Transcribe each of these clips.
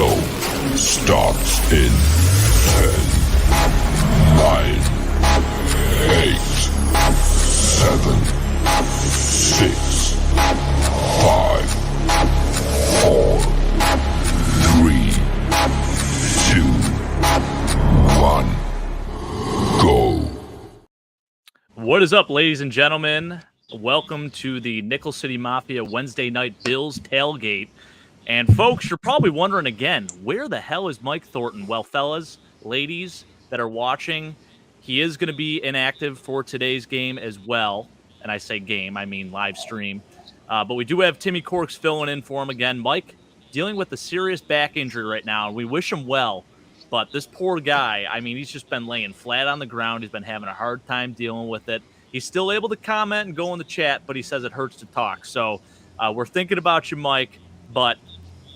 show starts in 10, 9, 8, 7, 6, 5, 4, 3, 2, 1, go. What is up, ladies and gentlemen? Welcome to the Nickel City Mafia Wednesday Night Bills tailgate. And folks, you're probably wondering again, where the hell is Mike Thornton? Well, fellas, ladies that are watching, he is going to be inactive for today's game as well. And I say game, I mean live stream. But we do have Timmy Corks filling in for him again. Mike, dealing with a serious back injury right now, and we wish him well. But this poor guy, I mean, he's just been laying flat on the ground. He's been having a hard time dealing with it. He's still able to comment and go in the chat, but he says it hurts to talk. So we're thinking about you, Mike. But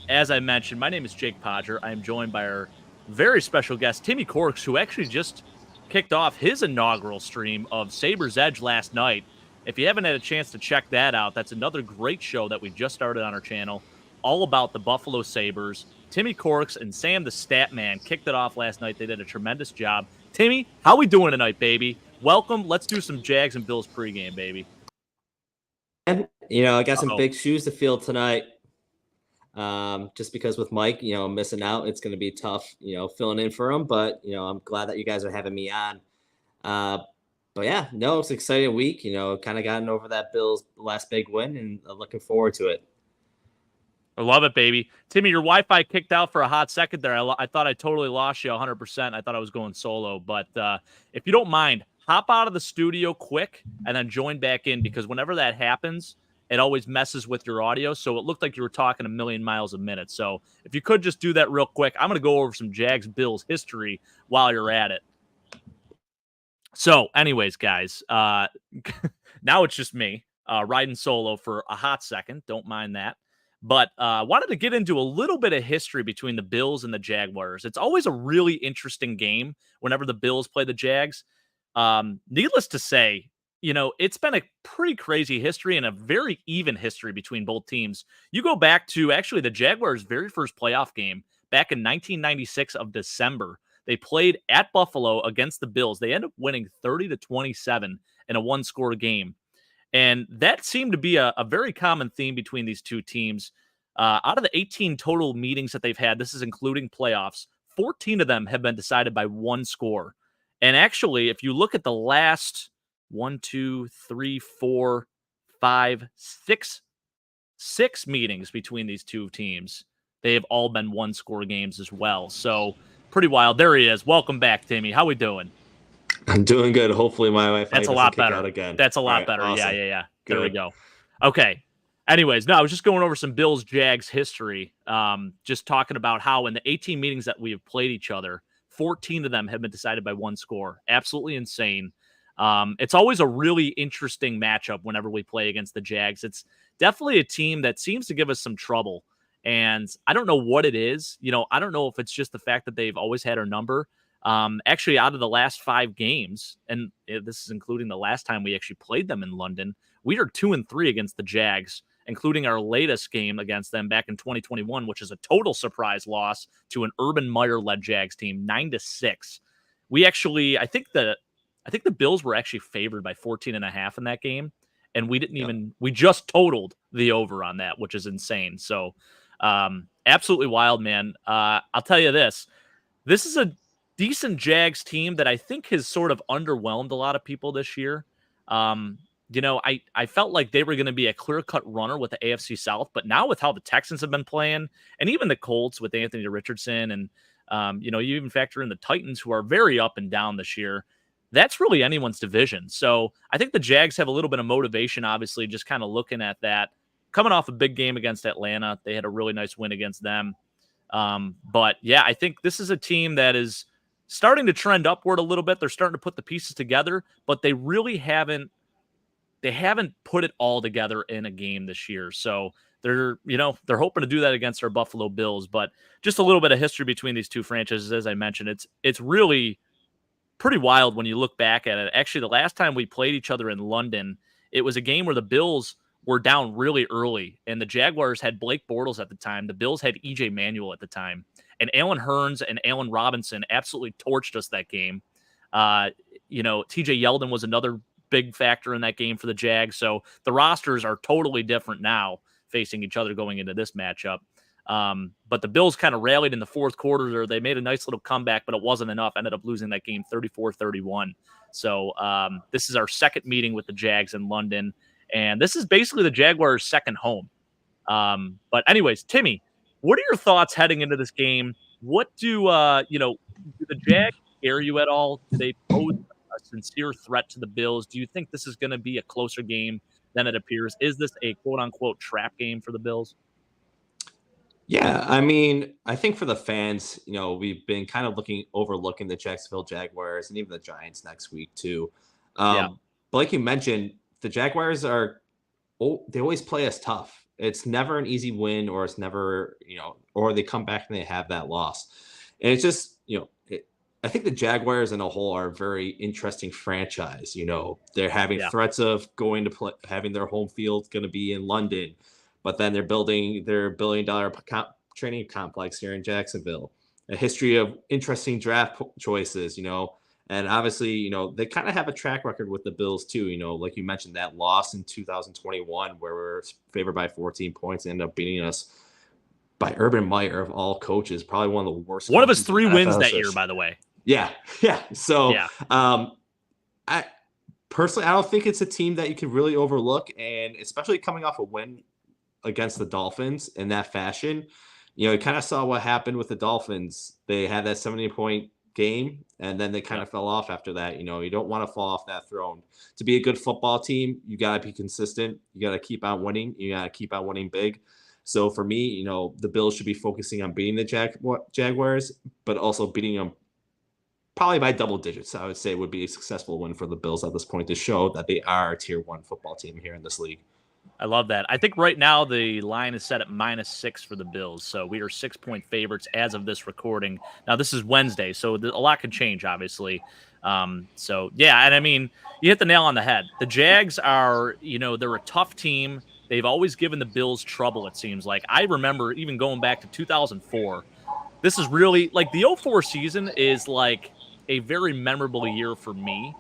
as I mentioned, my name is Jake Podger. I am joined by our very special guest, Timmy Corks, who actually just kicked off his inaugural stream of Saber's Edge last night. If you haven't had a chance to check that out, that's another great show that we just started on our channel, all about the Buffalo Sabres. Timmy Corks and Sam the Stat Man kicked it off last night. They did a tremendous job. Timmy, how we doing tonight, baby? Welcome. Let's do some Jags and Bills pregame, baby. You know, I got some big shoes to fill tonight. Just because with Mike, you know, missing out, it's going to be tough, you know, filling in for him. But, you know, I'm glad that you guys are having me on. But yeah, no, it's an exciting week. You know, kind of gotten over that Bills last big win and looking forward to it. I love it, baby. Timmy, your Wi-Fi kicked out for a hot second there. I thought I totally lost you 100%. I thought I was going solo. But if you don't mind, hop out of the studio quick and then join back in, because whenever that happens, it always messes with your audio. So it looked like you were talking a million miles a minute. So if you could just do that real quick, I'm going to go over some Jags-Bills history while you're at it. So anyways, guys, now it's just me riding solo for a hot second. Don't mind that. But wanted to get into a little bit of history between the Bills and the Jaguars. It's always a really interesting game whenever the Bills play the Jags. Needless to say, you know, it's been a pretty crazy history and a very even history between both teams. You go back to actually the Jaguars' very first playoff game back in 1996 of December. They played at Buffalo against the Bills. They ended up winning 30-27 in a one-score game. And that seemed to be a very common theme between these two teams. Out of the 18 total meetings that they've had, this is including playoffs, 14 of them have been decided by one score. And actually, if you look at the last 6 meetings between these two teams, they have all been one-score games as well. So pretty wild. There he is. Welcome back, Timmy. How we doing? I'm doing good. Hopefully my Wi-Fi That's a lot kick better. out again. That's a lot better. Awesome. Yeah. Good. There we go. Okay. Anyways, no, I was just going over some Bills-Jags history, just talking about how in the 18 meetings that we have played each other, 14 of them have been decided by one score. Absolutely insane. It's always a really interesting matchup whenever we play against the Jags. It's definitely a team that seems to give us some trouble, and I don't know what it is. You know, I don't know if it's just the fact that they've always had our number. Actually, out of the last 5 games, and this is including the last time we actually played them in London, we are 2-3 against the Jags, including our latest game against them back in 2021, which is a total surprise loss to an Urban Meyer-led Jags team, 9-6. We actually, I think the Bills were actually favored by 14.5 in that game, and we didn't even, we just totaled the over on that, which is insane. So, absolutely wild, man. I'll tell you this is a decent Jags team that I think has sort of underwhelmed a lot of people this year. You know, I felt like they were going to be a clear-cut runner with the AFC South, but now with how the Texans have been playing, and even the Colts with Anthony Richardson, and, you know, you even factor in the Titans, who are very up and down this year, that's really anyone's division. So I think the Jags have a little bit of motivation, obviously, just kind of looking at that. Coming off a big game against Atlanta, they had a really nice win against them. But, yeah, I think this is a team that is starting to trend upward a little bit. They're starting to put the pieces together, but they really haven't put it all together in a game this year. So they're hoping to do that against our Buffalo Bills. But just a little bit of history between these two franchises, as I mentioned, it's really pretty wild when you look back at it. Actually, the last time we played each other in London, it was a game where the Bills were down really early, and the Jaguars had Blake Bortles at the time. The Bills had E.J. Manuel at the time, and Alan Hearns and Allen Robinson absolutely torched us that game. T.J. Yeldon was another big factor in that game for the Jags. So the rosters are totally different now facing each other going into this matchup. But the Bills kind of rallied in the fourth quarter. They made a nice little comeback, but it wasn't enough. Ended up losing that game 34-31. So this is our second meeting with the Jags in London. And this is basically the Jaguars' second home. But anyways, Timmy, what are your thoughts heading into this game? What do the Jags scare you at all? Do they pose a sincere threat to the Bills? Do you think this is going to be a closer game than it appears? Is this a quote-unquote trap game for the Bills? Yeah, I mean, I think for the fans, we've been kind of overlooking the Jacksonville Jaguars and even the Giants next week too. But like you mentioned, the Jaguars they always play us tough. It's never an easy win, or it's never, or they come back and they have that loss. And it's just, I think the Jaguars in a whole are a very interesting franchise. They're having threats of going to play, having their home field going to be in London, but then they're building their $1 billion training complex here in Jacksonville. A history of interesting draft choices, and obviously, they kind of have a track record with the Bills too. Like you mentioned, that loss in 2021 where we were favored by 14 points and ended up beating us by Urban Meyer of all coaches, probably one of the worst. One of his 3 wins that year, by the way. Yeah. So, I personally, I don't think it's a team that you can really overlook, and especially coming off a win against the Dolphins in that fashion. You kind of saw what happened with the Dolphins. They had that 70-point game, and then they kind of fell off after that. You don't want to fall off that throne. To be a good football team, you got to be consistent. You got to keep on winning. You got to keep on winning big. So for me, the Bills should be focusing on beating the Jaguars, but also beating them probably by double digits. I would say would be a successful win for the Bills at this point to show that they are a tier 1 football team here in this league. I love that. I think right now the line is set at -6 for the Bills. So we are 6-point favorites as of this recording. Now, this is Wednesday, so a lot could change, obviously. And I mean, you hit the nail on the head. The Jags are, they're a tough team. They've always given the Bills trouble, it seems like. I remember even going back to 2004. This is really, like, the 2004 season is, like, a very memorable year for me.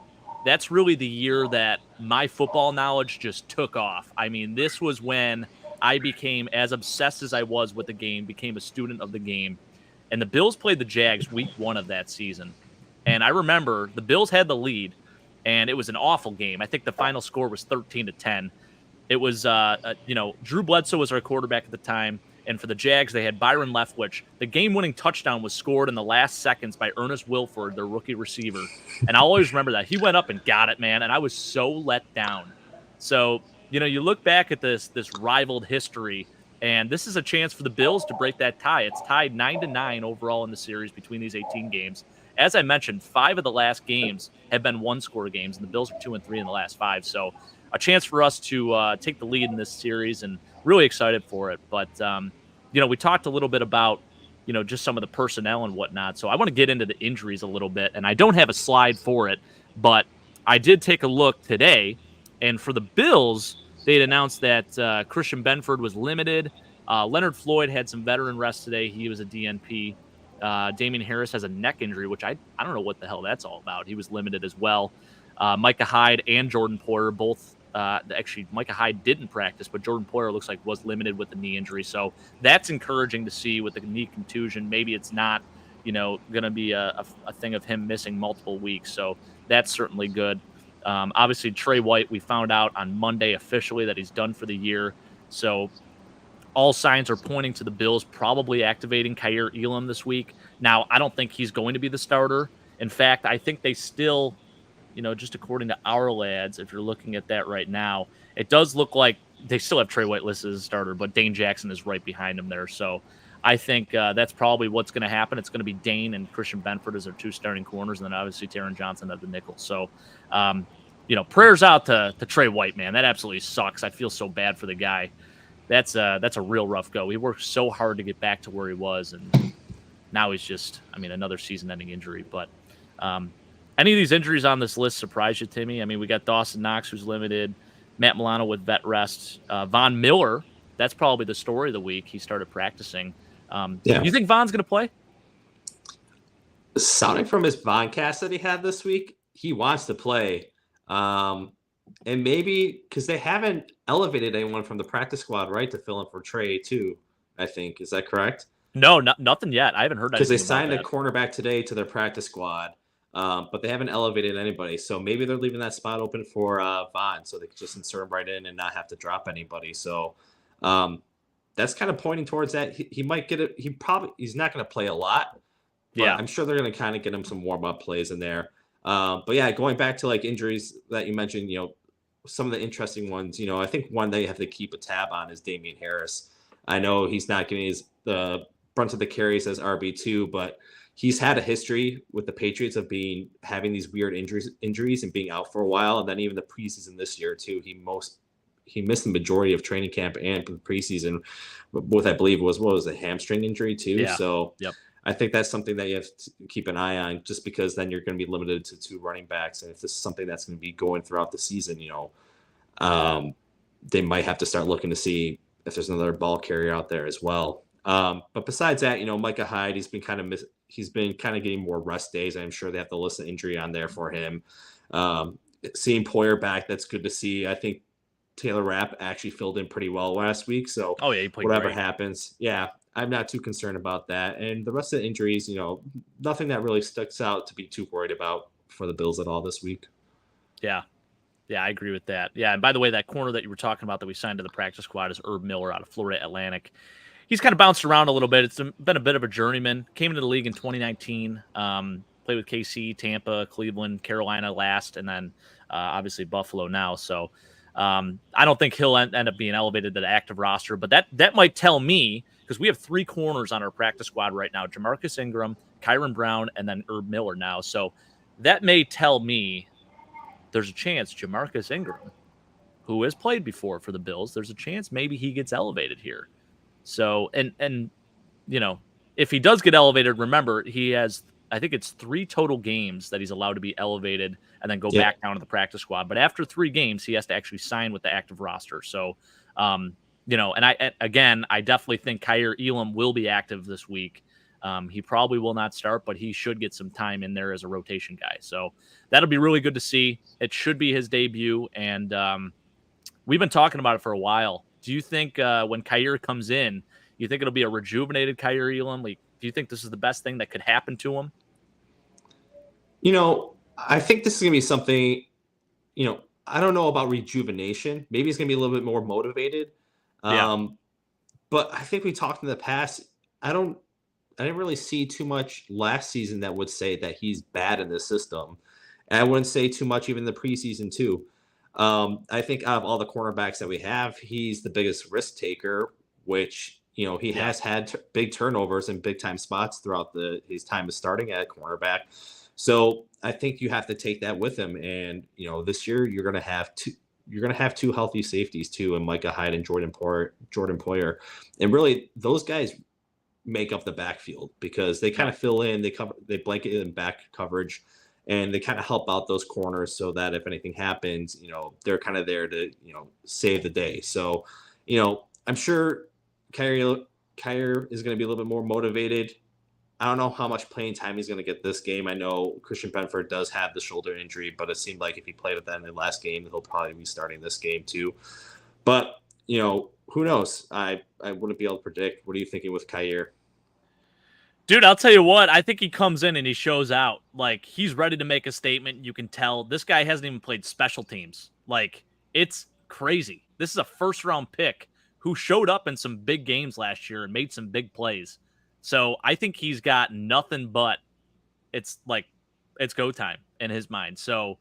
That's really the year that my football knowledge just took off. I mean, this was when I became as obsessed as I was with the game, became a student of the game. And the Bills played the Jags week 1 of that season. And I remember the Bills had the lead, and it was an awful game. I think the final score was 13-10. It was, Drew Bledsoe was our quarterback at the time. And for the Jags, they had Byron Leftwich. The game-winning touchdown was scored in the last seconds by Ernest Wilford, their rookie receiver. And I'll always remember that. He went up and got it, man, and I was so let down. So, you look back at this rivaled history, and this is a chance for the Bills to break that tie. It's tied 9-9 overall in the series between these 18 games. As I mentioned, 5 of the last games have been one-score games, and the Bills are 2-3 in the last 5. So a chance for us to take the lead in this series, and really excited for it. But, we talked a little bit about, just some of the personnel and whatnot. So I want to get into the injuries a little bit, and I don't have a slide for it, but I did take a look today. And for the Bills, they had announced that Christian Benford was limited. Leonard Floyd had some veteran rest today. He was a DNP. Damian Harris has a neck injury, which I don't know what the hell that's all about. He was limited as well. Micah Hyde and Jordan Poyer both actually Micah Hyde didn't practice, but Jordan Poyer looks like was limited with the knee injury. So that's encouraging to see with the knee contusion. Maybe it's not, going to be a thing of him missing multiple weeks. So that's certainly good. Obviously, Trey White, we found out on Monday officially that he's done for the year. So all signs are pointing to the Bills probably activating Kaiir Elam this week. Now, I don't think he's going to be the starter. In fact, I think they still, just according to our lads, if you're looking at that right now, it does look like they still have Trey White listed as a starter, but Dane Jackson is right behind him there. So I think that's probably what's going to happen. It's going to be Dane and Christian Benford as their 2 starting corners, and then obviously Taron Johnson at the nickel. So, prayers out to Trey White, man. That absolutely sucks. I feel so bad for the guy. That's a real rough go. He worked so hard to get back to where he was, and now he's just, another season-ending injury. But any of these injuries on this list surprise you, Timmy? We got Dawson Knox, who's limited. Matt Milano with vet rest. Von Miller, that's probably the story of the week. He started practicing. You think Von's going to play? Sounding from his Voncast that he had this week, he wants to play. And maybe because they haven't elevated anyone from the practice squad, right, to fill in for Trey too, I think. Is that correct? No, nothing yet. I haven't heard anything. Because they signed a cornerback today to their practice squad, but they haven't elevated anybody. So maybe they're leaving that spot open for Von, so they can just insert him right in and not have to drop anybody. So that's kind of pointing towards that. He might get it. He's not going to play a lot. But I'm sure they're going to kind of get him some warm-up plays in there. But yeah, going back to like injuries that you mentioned, some of the interesting ones, I think one that you have to keep a tab on is Damian Harris. I know he's not getting the brunt of the carries as RB2, but he's had a history with the Patriots of having these weird injuries and being out for a while. And then even the preseason this year too, he missed the majority of training camp and the preseason with, I believe was a hamstring injury too. Yeah. So I think that's something that you have to keep an eye on, just because then you're going to be limited to 2 running backs. And if this is something that's going to be going throughout the season, they might have to start looking to see if there's another ball carrier out there as well. But besides that, Micah Hyde, he's been kind of getting more rest days. I'm sure they have to list an injury on there for him. Seeing Poyer back, that's good to see. I think Taylor Rapp actually filled in pretty well last week. So he played whatever great. happens, I'm not too concerned about that. And the rest of the injuries, nothing that really sticks out to be too worried about for the Bills at all this week. Yeah, I agree with that. Yeah, and by the way, that corner that you were talking about that we signed to the practice squad is Herb Miller out of Florida Atlantic. He's kind of bounced around a little bit. It's been a bit of a journeyman. Came into the league in 2019. Played with KC, Tampa, Cleveland, Carolina last, and then obviously Buffalo now. So I don't think he'll end up being elevated to the active roster, but that might tell me, because we have 3 corners on our practice squad right now: Jamarcus Ingram, Kyron Brown, and then Herb Miller now. So that may tell me there's a chance Jamarcus Ingram, who has played before for the Bills, there's a chance maybe he gets elevated here. So, and if he does get elevated, remember, he has, I think it's 3 total games that he's allowed to be elevated and then go back down to the practice squad. But after 3 games, he has to actually sign with the active roster. So, and I definitely think Kaiir Elam will be active this week. He probably will not start, but he should get some time in there as a rotation guy. So that'll be really good to see. It should be his debut. And we've been talking about it for a while. Do you think when Kaiir comes in, you think it'll be a rejuvenated Kaiir Elam? Like, do you think this is the best thing that could happen to him? I think this is going to be something, I don't know about rejuvenation. Maybe he's going to be a little bit more motivated. But I think we talked in the past. I didn't really see too much last season that would say that he's bad in this system. And I wouldn't say too much even the preseason too. I think out of all the cornerbacks that we have, he's the biggest risk taker, which, he has had big turnovers and big time spots throughout his time of starting at cornerback. So I think you have to take that with him. And, this year you're going to have 2 healthy safeties too, and Micah Hyde and Jordan Poyer. And really those guys make up the backfield because they kind of fill in, they blanket in back coverage, and they kind of help out those corners so that if anything happens, they're kind of there to, save the day. So, I'm sure Kaiir is going to be a little bit more motivated. I don't know how much playing time he's going to get this game. I know Christian Benford does have the shoulder injury, but it seemed like if he played with that in the last game, he'll probably be starting this game too. But, who knows? I wouldn't be able to predict. What are you thinking with Kaiir? Dude, I'll tell you what, I think he comes in and he shows out. Like, he's ready to make a statement. You can tell this guy hasn't even played special teams. Like, it's crazy. This is a first-round pick who showed up in some big games last year and made some big plays. So I think he's got nothing but it's go time in his mind. So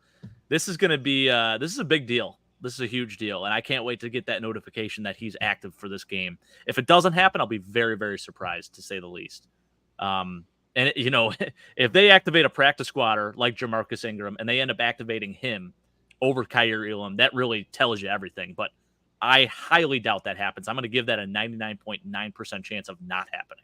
this is going to be this is a big deal. This is a huge deal, and I can't wait to get that notification that he's active for this game. If it doesn't happen, I'll be very, very surprised, to say the least. And if they activate a practice squatter like Jamarcus Ingram and they end up activating him over Kaiir Elam, that really tells you everything. But I highly doubt that happens. I'm going to give that a 99.9% chance of not happening.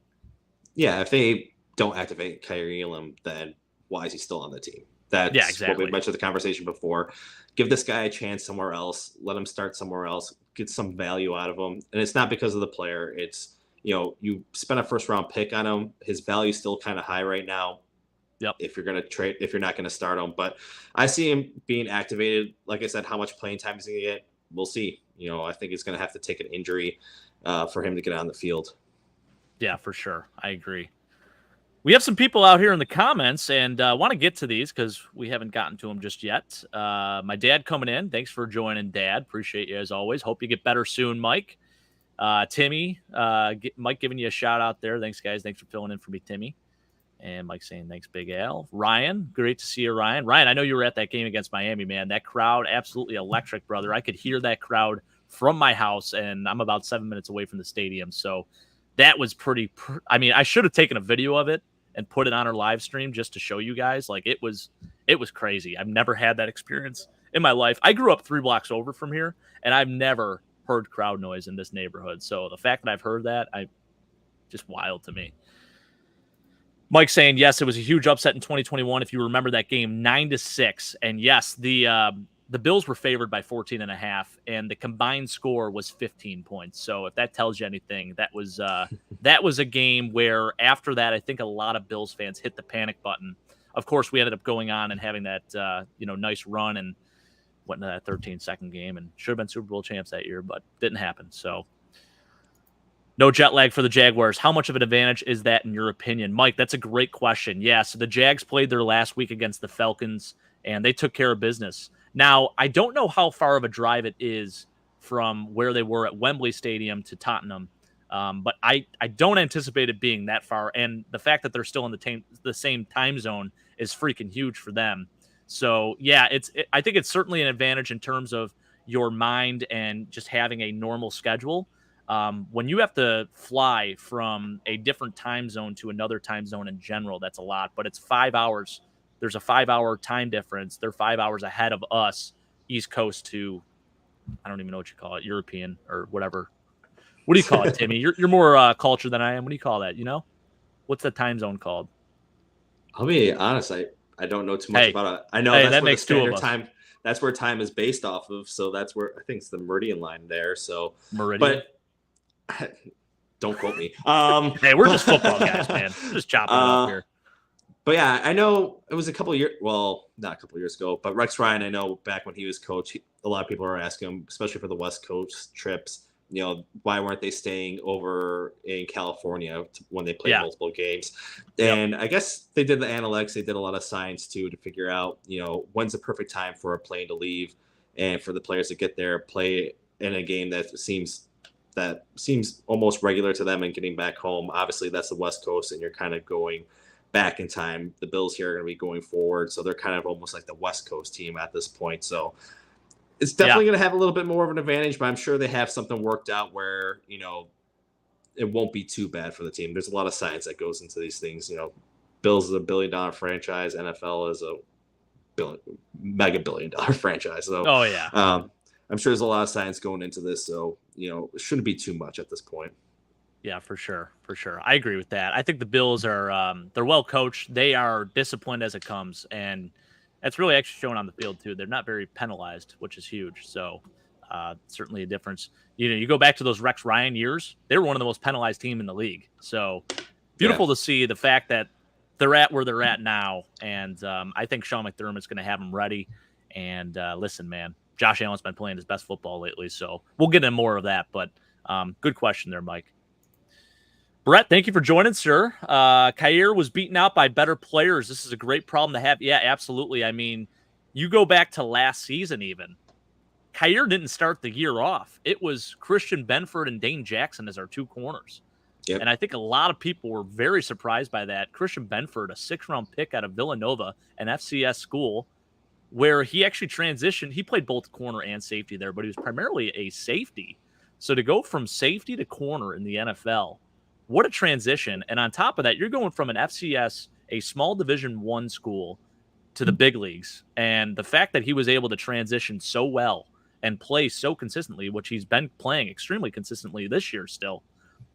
Yeah, if they don't activate Kaiir Elam, then why is he still on the team? That's exactly what we mentioned in the conversation before. Give this guy a chance somewhere else. Let him start somewhere else. Get some value out of him. And it's not because of the player. It's, you spent a first round pick on him. His value's still kind of high right now. Yep. If you're going to trade, if you're not going to start him, but I see him being activated. Like I said, how much playing time is he going to get? We'll see. I think he's going to have to take an injury for him to get on the field. Yeah, for sure. I agree. We have some people out here in the comments, and want to get to these because we haven't gotten to them just yet. My dad coming in. Thanks for joining, Dad. Appreciate you as always. Hope you get better soon, Mike. Timmy, Mike giving you a shout out there. Thanks, guys. Thanks for filling in for me, Timmy. And Mike saying, thanks, Big Al. Ryan, great to see you, Ryan. Ryan, I know you were at that game against Miami, man. That crowd, absolutely electric, brother. I could hear that crowd from my house, and I'm about 7 minutes away from the stadium. So that was pretty I should have taken a video of it and put it on our live stream just to show you guys. Like, it was crazy. I've never had that experience in my life. I grew up 3 blocks over from here, and I've never heard crowd noise in this neighborhood. So the fact that I've heard that, just wild to me. Mike saying, yes, it was a huge upset in 2021. If you remember that game, 9-6. And yes, the Bills were favored by 14.5, and the combined score was 15 points. So if that tells you anything, that was a game where after that, I think a lot of Bills fans hit the panic button. Of course, we ended up going on and having that nice run and went into that 13-second game and should have been Super Bowl champs that year, but didn't happen. So no jet lag for the Jaguars. How much of an advantage is that in your opinion? Mike, that's a great question. Yeah, so the Jags played their last week against the Falcons, and they took care of business. Now, I don't know how far of a drive it is from where they were at Wembley Stadium to Tottenham, but I don't anticipate it being that far. And the fact that they're still in the same time zone is freaking huge for them. So, yeah, I think it's certainly an advantage in terms of your mind and just having a normal schedule. When you have to fly from a different time zone to another time zone in general, that's a lot, but it's 5 hours. There's a 5-hour time difference. They're 5 hours ahead of us, East Coast to, I don't even know what you call it, European or whatever. What do you call it, Timmy? You're more cultured than I am. What do you call that? What's the time zone called? I'll be honest. I don't know too much about it. I know that's that where makes the standard time. That's where time is based off of. So that's where I think it's the meridian line there. So Meridian. But don't quote me. Hey, we're just football guys, man. We're just chopping it up here. But yeah, I know it was a couple of years. Well, not a couple of years ago, but Rex Ryan. I know back when he was coach, a lot of people were asking him, especially for the West Coast trips. Why weren't they staying over in California when they played multiple games? And I guess they did the analytics. They did a lot of science too to figure out, when's the perfect time for a plane to leave and for the players to get there, play in a game that seems almost regular to them and getting back home. Obviously, that's the West Coast, and you're kind of going back in time. The Bills here are going to be going forward, so they're kind of almost like the West Coast team at this point. So it's definitely going to have a little bit more of an advantage, but I'm sure they have something worked out where, it won't be too bad for the team. There's a lot of science that goes into these things. Bills is a $1 billion franchise. NFL is a mega $1 billion franchise. So, I'm sure there's a lot of science going into this. So, it shouldn't be too much at this point. Yeah, for sure. For sure. I agree with that. I think the Bills are, they're well coached. They are disciplined as it comes. And that's really actually shown on the field too. They're not very penalized, which is huge. So certainly a difference. You go back to those Rex Ryan years, they were one of the most penalized team in the league. So beautiful to see the fact that they're at where they're at now. And I think Sean McDermott's going to have them ready. And listen, man, Josh Allen's been playing his best football lately. So we'll get into more of that. But good question there, Mike. Brett, thank you for joining, sir. Khair was beaten out by better players. This is a great problem to have. Yeah, absolutely. I mean, you go back to last season even. Khair didn't start the year off. It was Christian Benford and Dane Jackson as our 2 corners. Yep. And I think a lot of people were very surprised by that. Christian Benford, a 6th-round pick out of Villanova, an FCS school, where he actually transitioned. He played both corner and safety there, but he was primarily a safety. So to go from safety to corner in the NFL, what a transition. And on top of that, you're going from an FCS, a small Division I school, to the big leagues. And the fact that he was able to transition so well and play so consistently, which he's been playing extremely consistently this year still,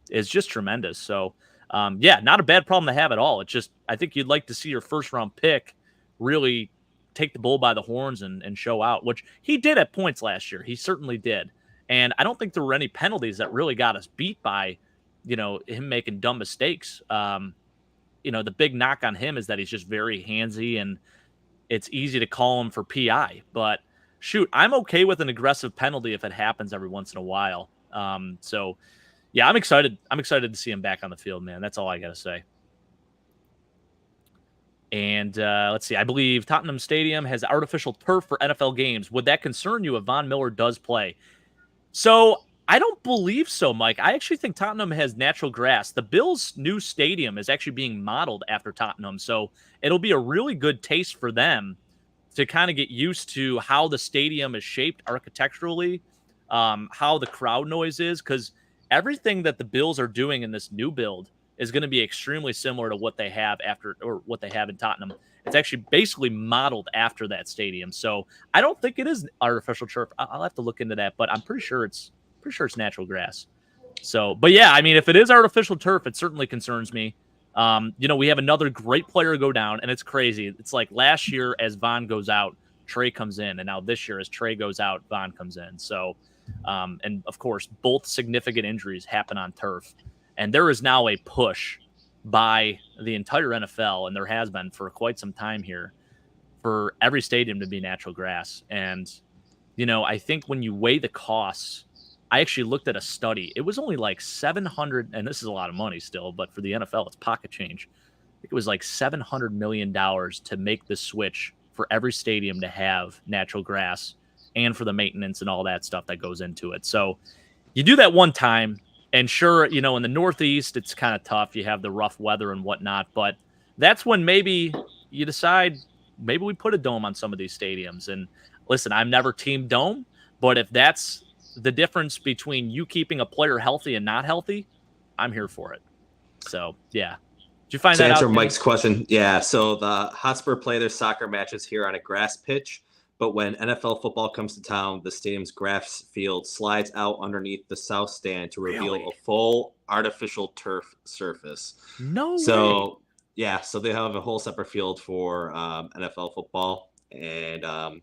is just tremendous. So, not a bad problem to have at all. It's just, I think you'd like to see your 1st-round pick really take the bull by the horns and show out, which he did at points last year. He certainly did. And I don't think there were any penalties that really got us beat by, him making dumb mistakes. The big knock on him is that he's just very handsy and it's easy to call him for PI. But shoot, I'm okay with an aggressive penalty if it happens every once in a while. So yeah, I'm excited. I'm excited to see him back on the field, man. That's all I got to say. And let's see. I believe Tottenham Stadium has artificial turf for NFL games. Would that concern you if Von Miller does play? So I don't believe so, Mike. I actually think Tottenham has natural grass. The Bills' new stadium is actually being modeled after Tottenham. So it'll be a really good taste for them to kind of get used to how the stadium is shaped architecturally, how the crowd noise is, because everything that the Bills are doing in this new build is going to be extremely similar to what they have what they have in Tottenham. It's actually basically modeled after that stadium. So I don't think it is artificial turf. I'll have to look into that, but I'm pretty sure it's natural grass. So, but yeah, I mean, if it is artificial turf, it certainly concerns me. We have another great player go down, and it's crazy. It's like last year as Von goes out, Trey comes in, and now this year as Trey goes out, Von comes in. So, and of course, both significant injuries happen on turf. And there is now a push by the entire NFL, and there has been for quite some time here, for every stadium to be natural grass. And, I think when you weigh the costs, I actually looked at a study. It was only like 700, and this is a lot of money still, but for the NFL, it's pocket change. I think it was like $700 million to make the switch for every stadium to have natural grass and for the maintenance and all that stuff that goes into it. So you do that one time. And sure, in the Northeast, it's kind of tough. You have the rough weather and whatnot. But that's when maybe you decide maybe we put a dome on some of these stadiums. And listen, I'm never team dome. But if that's the difference between you keeping a player healthy and not healthy, I'm here for it. So, yeah. Did you find that out? To answer Mike's question, yeah. So the Hotspur play their soccer matches here on a grass pitch. But when NFL football comes to town, the stadium's grass field slides out underneath the south stand to reveal a full artificial turf surface. No So, way. Yeah, so they have a whole separate field for NFL football. And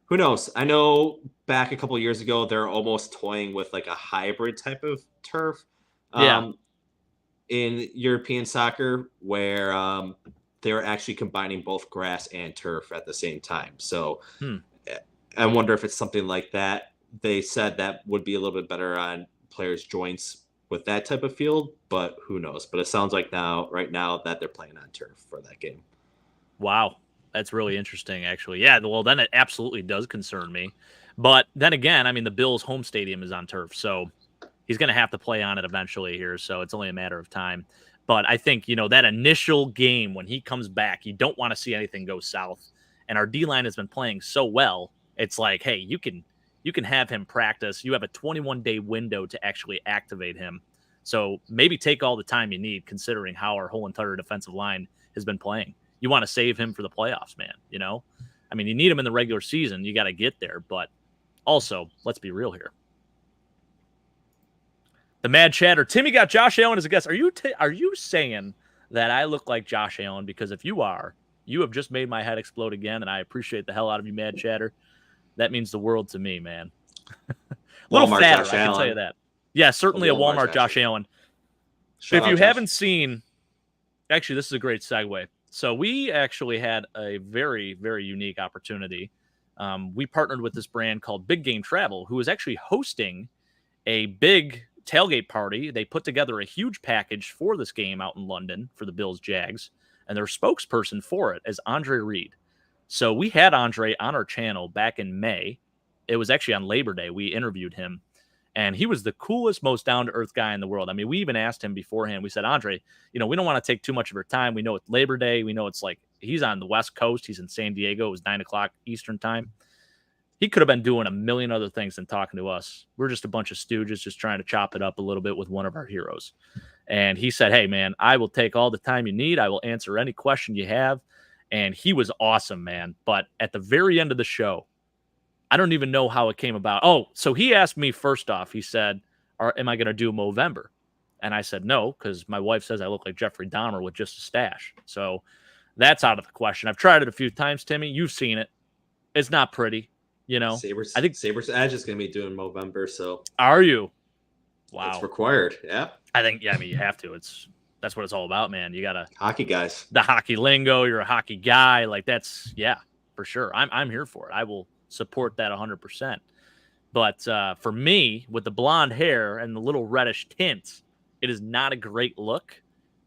who knows? I know back a couple of years ago, they're almost toying with like a hybrid type of turf in European soccer where they're actually combining both grass and turf at the same time. So I wonder if it's something like that. They said that would be a little bit better on players' joints with that type of field, but who knows? But it sounds like right now that they're playing on turf for that game. Wow. That's really interesting, actually. Yeah, well, then it absolutely does concern me. But then again, I mean, the Bills' home stadium is on turf, so he's going to have to play on it eventually here, so it's only a matter of time. But I think, that initial game when he comes back, you don't want to see anything go south. And our D-line has been playing so well. It's like, hey, you can have him practice. You have a 21-day window to actually activate him. So maybe take all the time you need, considering how our whole entire defensive line has been playing. You want to save him for the playoffs, man. I mean, you need him in the regular season. You got to get there. But also, let's be real here. The Mad Chatter. Timmy got Josh Allen as a guest. Are you saying that I look like Josh Allen? Because if you are, you have just made my head explode again, and I appreciate the hell out of you, Mad Chatter. That means the world to me, man. Little Walmart fatter, Josh I can Allen. tell you that. Yeah, certainly a Walmart Josh Allen. If you haven't seen, actually, this is a great segue. So we actually had a very, very unique opportunity. We partnered with this brand called Big Game Travel, who is actually hosting a big tailgate party. They put together a huge package for this game out in London for the Bills Jags, and their spokesperson for it is Andre Reed. So we had Andre on our channel back in May. It was actually on Labor Day. We interviewed him, and he was the coolest, most down-to-earth guy in the world. I mean, we even asked him beforehand. We said, Andre, we don't want to take too much of your time. We know it's Labor Day. We know it's like he's on the West Coast. He's in San Diego. It was 9 o'clock Eastern time. He could have been doing a million other things than talking to us. We're just a bunch of stooges just trying to chop it up a little bit with one of our heroes. And he said, hey, man, I will take all the time you need. I will answer any question you have. And he was awesome, man. But at the very end of the show, I don't even know how it came about. Oh, so he asked me first off, he said, am I going to do Movember? And I said, no, because my wife says I look like Jeffrey Dahmer with just a stash. So That's out of the question. I've tried it a few times, Timmy. You've seen it. It's not pretty, you know. I think Sabres Edge is going to be due in November, so are you? Wow, it's required. Yeah, I think I mean you have to. That's what it's all about, man. You gotta hockey guys. The hockey lingo. You're a hockey guy, like that's for sure. I'm here for it. I will support that 100%. But for me, with the blonde hair and the little reddish tint, it is not a great look.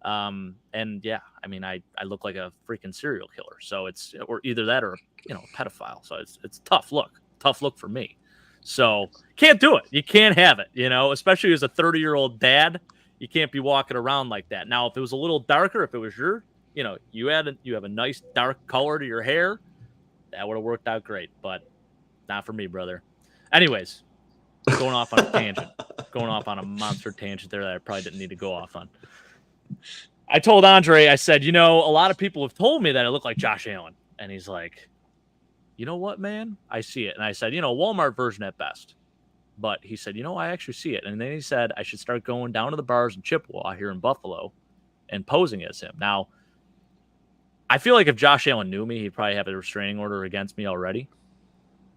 And yeah, I mean, I look like a freaking serial killer. So it's or either that or a pedophile. So it's a tough look for me. So can't do it. You can't have it, especially as a 30-year-old dad. You can't be walking around like that. Now, if it was a little darker, if it was you have a nice dark color to your hair, that would have worked out great. But not for me, brother. Anyways, going off on a tangent, going off on a monster tangent there that I probably didn't need to go off on. I told Andre, I said, a lot of people have told me that I look like Josh Allen. And he's like, you know what, man? I see it. And I said, Walmart version at best. But he said, I actually see it. And then he said I should start going down to the bars in Chippewa here in Buffalo and posing as him. Now, I feel like if Josh Allen knew me, he'd probably have a restraining order against me already.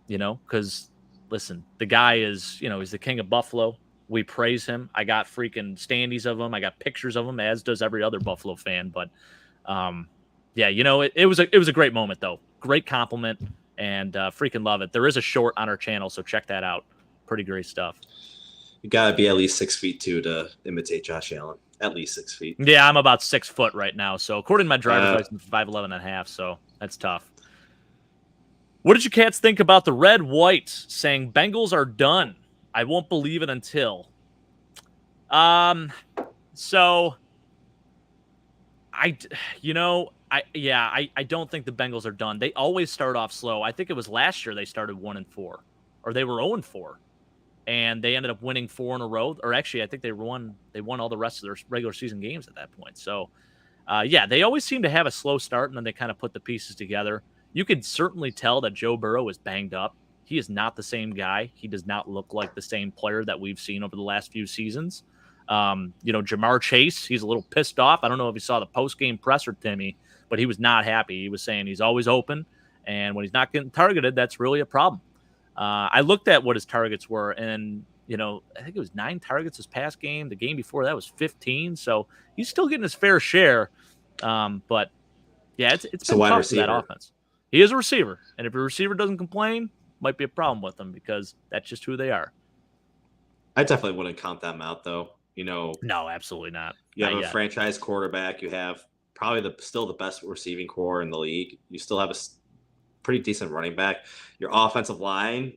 Because, listen, the guy is, he's the king of Buffalo. We praise him. I got freaking standees of him. I got pictures of him, as does every other Buffalo fan. But, it was a great moment, though. Great compliment, and freaking love it. There is a short on our channel, so check that out. Pretty great stuff. You got to be at least 6'2" to imitate Josh Allen. At least 6 feet. Yeah, I'm about 6 foot right now. So according to my driver's license, 5'11" and a half. So that's tough. What did you cats think about the red whites saying Bengals are done? I won't believe it until. So I don't think the Bengals are done. They always start off slow. I think it was last year they started 1-4, or they were 0-4, and they ended up winning 4 in a row. Or actually, I think they won all the rest of their regular season games at that point. So, they always seem to have a slow start, and then they kind of put the pieces together. You could certainly tell that Joe Burrow is banged up. He is not the same guy. He does not look like the same player that we've seen over the last few seasons. Jamar Chase, he's a little pissed off. I don't know if you saw the post-game presser, Timmy, but he was not happy. He was saying he's always open, and when he's not getting targeted, that's really a problem. I looked at what his targets were, and, I think it was 9 targets this past game. The game before that was 15, so he's still getting his fair share. But, yeah, it's been tough for that offense. He is a receiver, and if a receiver doesn't complain, might be a problem with them because that's just who they are. I definitely wouldn't count them out, though. No, absolutely not. You have a franchise quarterback. You have probably still the best receiving core in the league. You still have a pretty decent running back. Your offensive line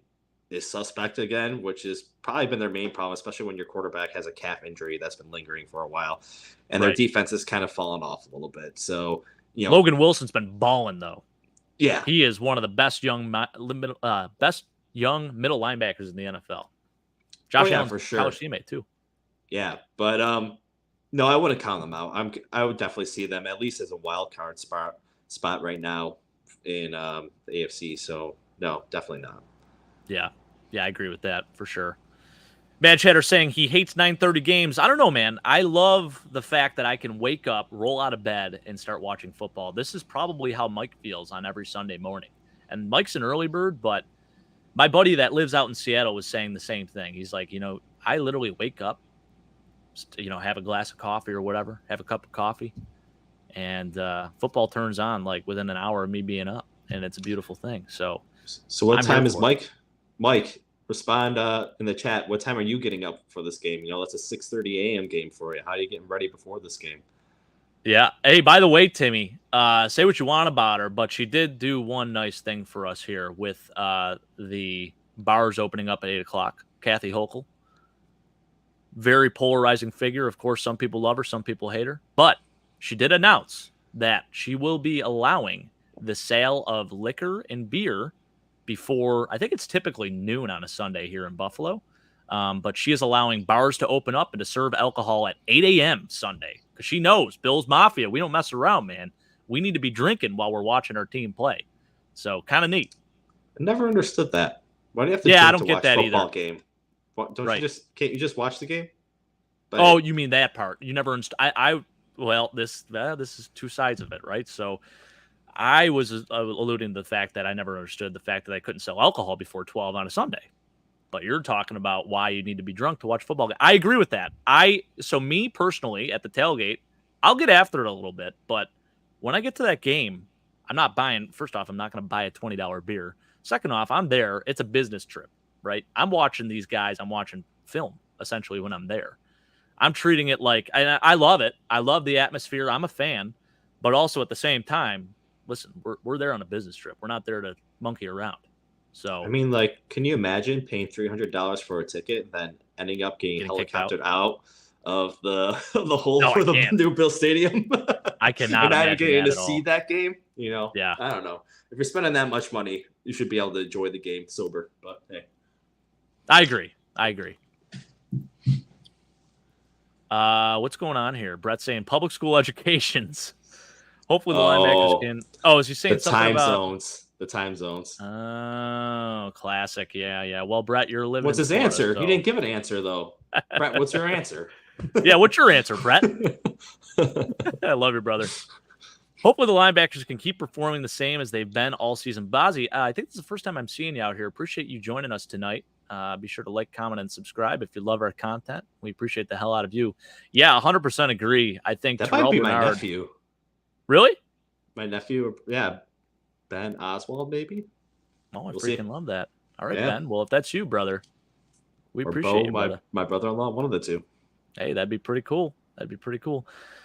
is suspect again, which has probably been their main problem, especially when your quarterback has a calf injury that's been lingering for a while, and their defense has kind of fallen off a little bit. So, Logan Wilson's been balling though. Yeah, he is one of the best young middle linebackers in the NFL. Josh Allen's for sure. College teammate too. Yeah, but no, I wouldn't count them out. I would definitely see them at least as a wild card spot right now in the AFC. So no, definitely not. Yeah, I agree with that for sure. Bad Chatter saying he hates 9:30 games. I don't know, man. I love the fact that I can wake up, roll out of bed, and start watching football. This is probably how Mike feels on every Sunday morning. And Mike's an early bird, but my buddy that lives out in Seattle was saying the same thing. He's like, I literally wake up, have a glass of coffee or whatever, have a cup of coffee, and football turns on like within an hour of me being up, and it's a beautiful thing. So what time is Mike? Mike, respond in the chat. What time are you getting up for this game? That's a 6:30 a.m. game for you. How are you getting ready before this game? Yeah. Hey, by the way, Timmy, say what you want about her, but she did do one nice thing for us here with the bars opening up at 8 o'clock. Kathy Hochul. Very polarizing figure. Of course, some people love her, some people hate her. But she did announce that she will be allowing the sale of liquor and beer before, I think it's typically noon on a Sunday here in Buffalo. But she is allowing bars to open up and to serve alcohol at 8 a.m. Sunday. Because she knows, Bills Mafia, we don't mess around, man. We need to be drinking while we're watching our team play. So, kind of neat. I never understood that. Why do you have to I don't to get watch that football either. Game? Can't you just watch the game? Oh, you mean that part? You never. I Well, this is two sides of it, right? So I was alluding to the fact that I never understood the fact that I couldn't sell alcohol before 12 on a Sunday. But you're talking about why you need to be drunk to watch football. I agree with that. So me personally at the tailgate, I'll get after it a little bit, but when I get to that game, I'm not buying. First off, I'm not going to buy a $20 beer. Second off, I'm there. It's a business trip, right? I'm watching these guys. I'm watching film essentially when I'm there. I'm treating it like, and I love it. I love the atmosphere. I'm a fan, but also at the same time, listen, we're there on a business trip. We're not there to monkey around. So I mean, like, can you imagine paying $300 for a ticket and then ending up getting helicoptered out of the hole for the new Bill Stadium? I cannot. You're not even getting to see see that game. You know, yeah. I don't know. If you're spending that much money, you should be able to enjoy the game sober. But hey, I agree. What's going on here? Brett's saying public school educations. Hopefully the linebackers can. Oh, is he saying something about the time zones? Oh, classic. Yeah. Well, Brett, you're living. What's his answer? So. He didn't give an answer though. Brett, what's your answer? Yeah, what's your answer, Brett? I love you, brother. Hopefully the linebackers can keep performing the same as they've been all season. Bazzi, I think this is the first time I'm seeing you out here. Appreciate you joining us tonight. Be sure to like, comment, and subscribe if you love our content. We appreciate the hell out of you. Yeah, 100% agree. I think that Terrell might be Bernard, my nephew. Really? My nephew, yeah. Ben Oswald, maybe? Oh, I freaking love that. All right, Ben. Well, if that's you, brother, we appreciate Bo, you, brother. My brother-in-law, one of the two. Hey, that'd be pretty cool.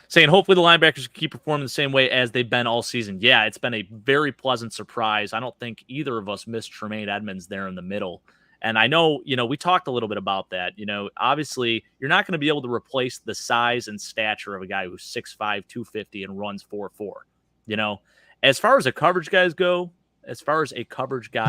Saying hopefully the linebackers keep performing the same way as they've been all season. Yeah, it's been a very pleasant surprise. I don't think either of us missed Tremaine Edmonds there in the middle. And I know, we talked a little bit about that. Obviously, you're not going to be able to replace the size and stature of a guy who's 6'5", 250 and runs 4.4. As far as a coverage guy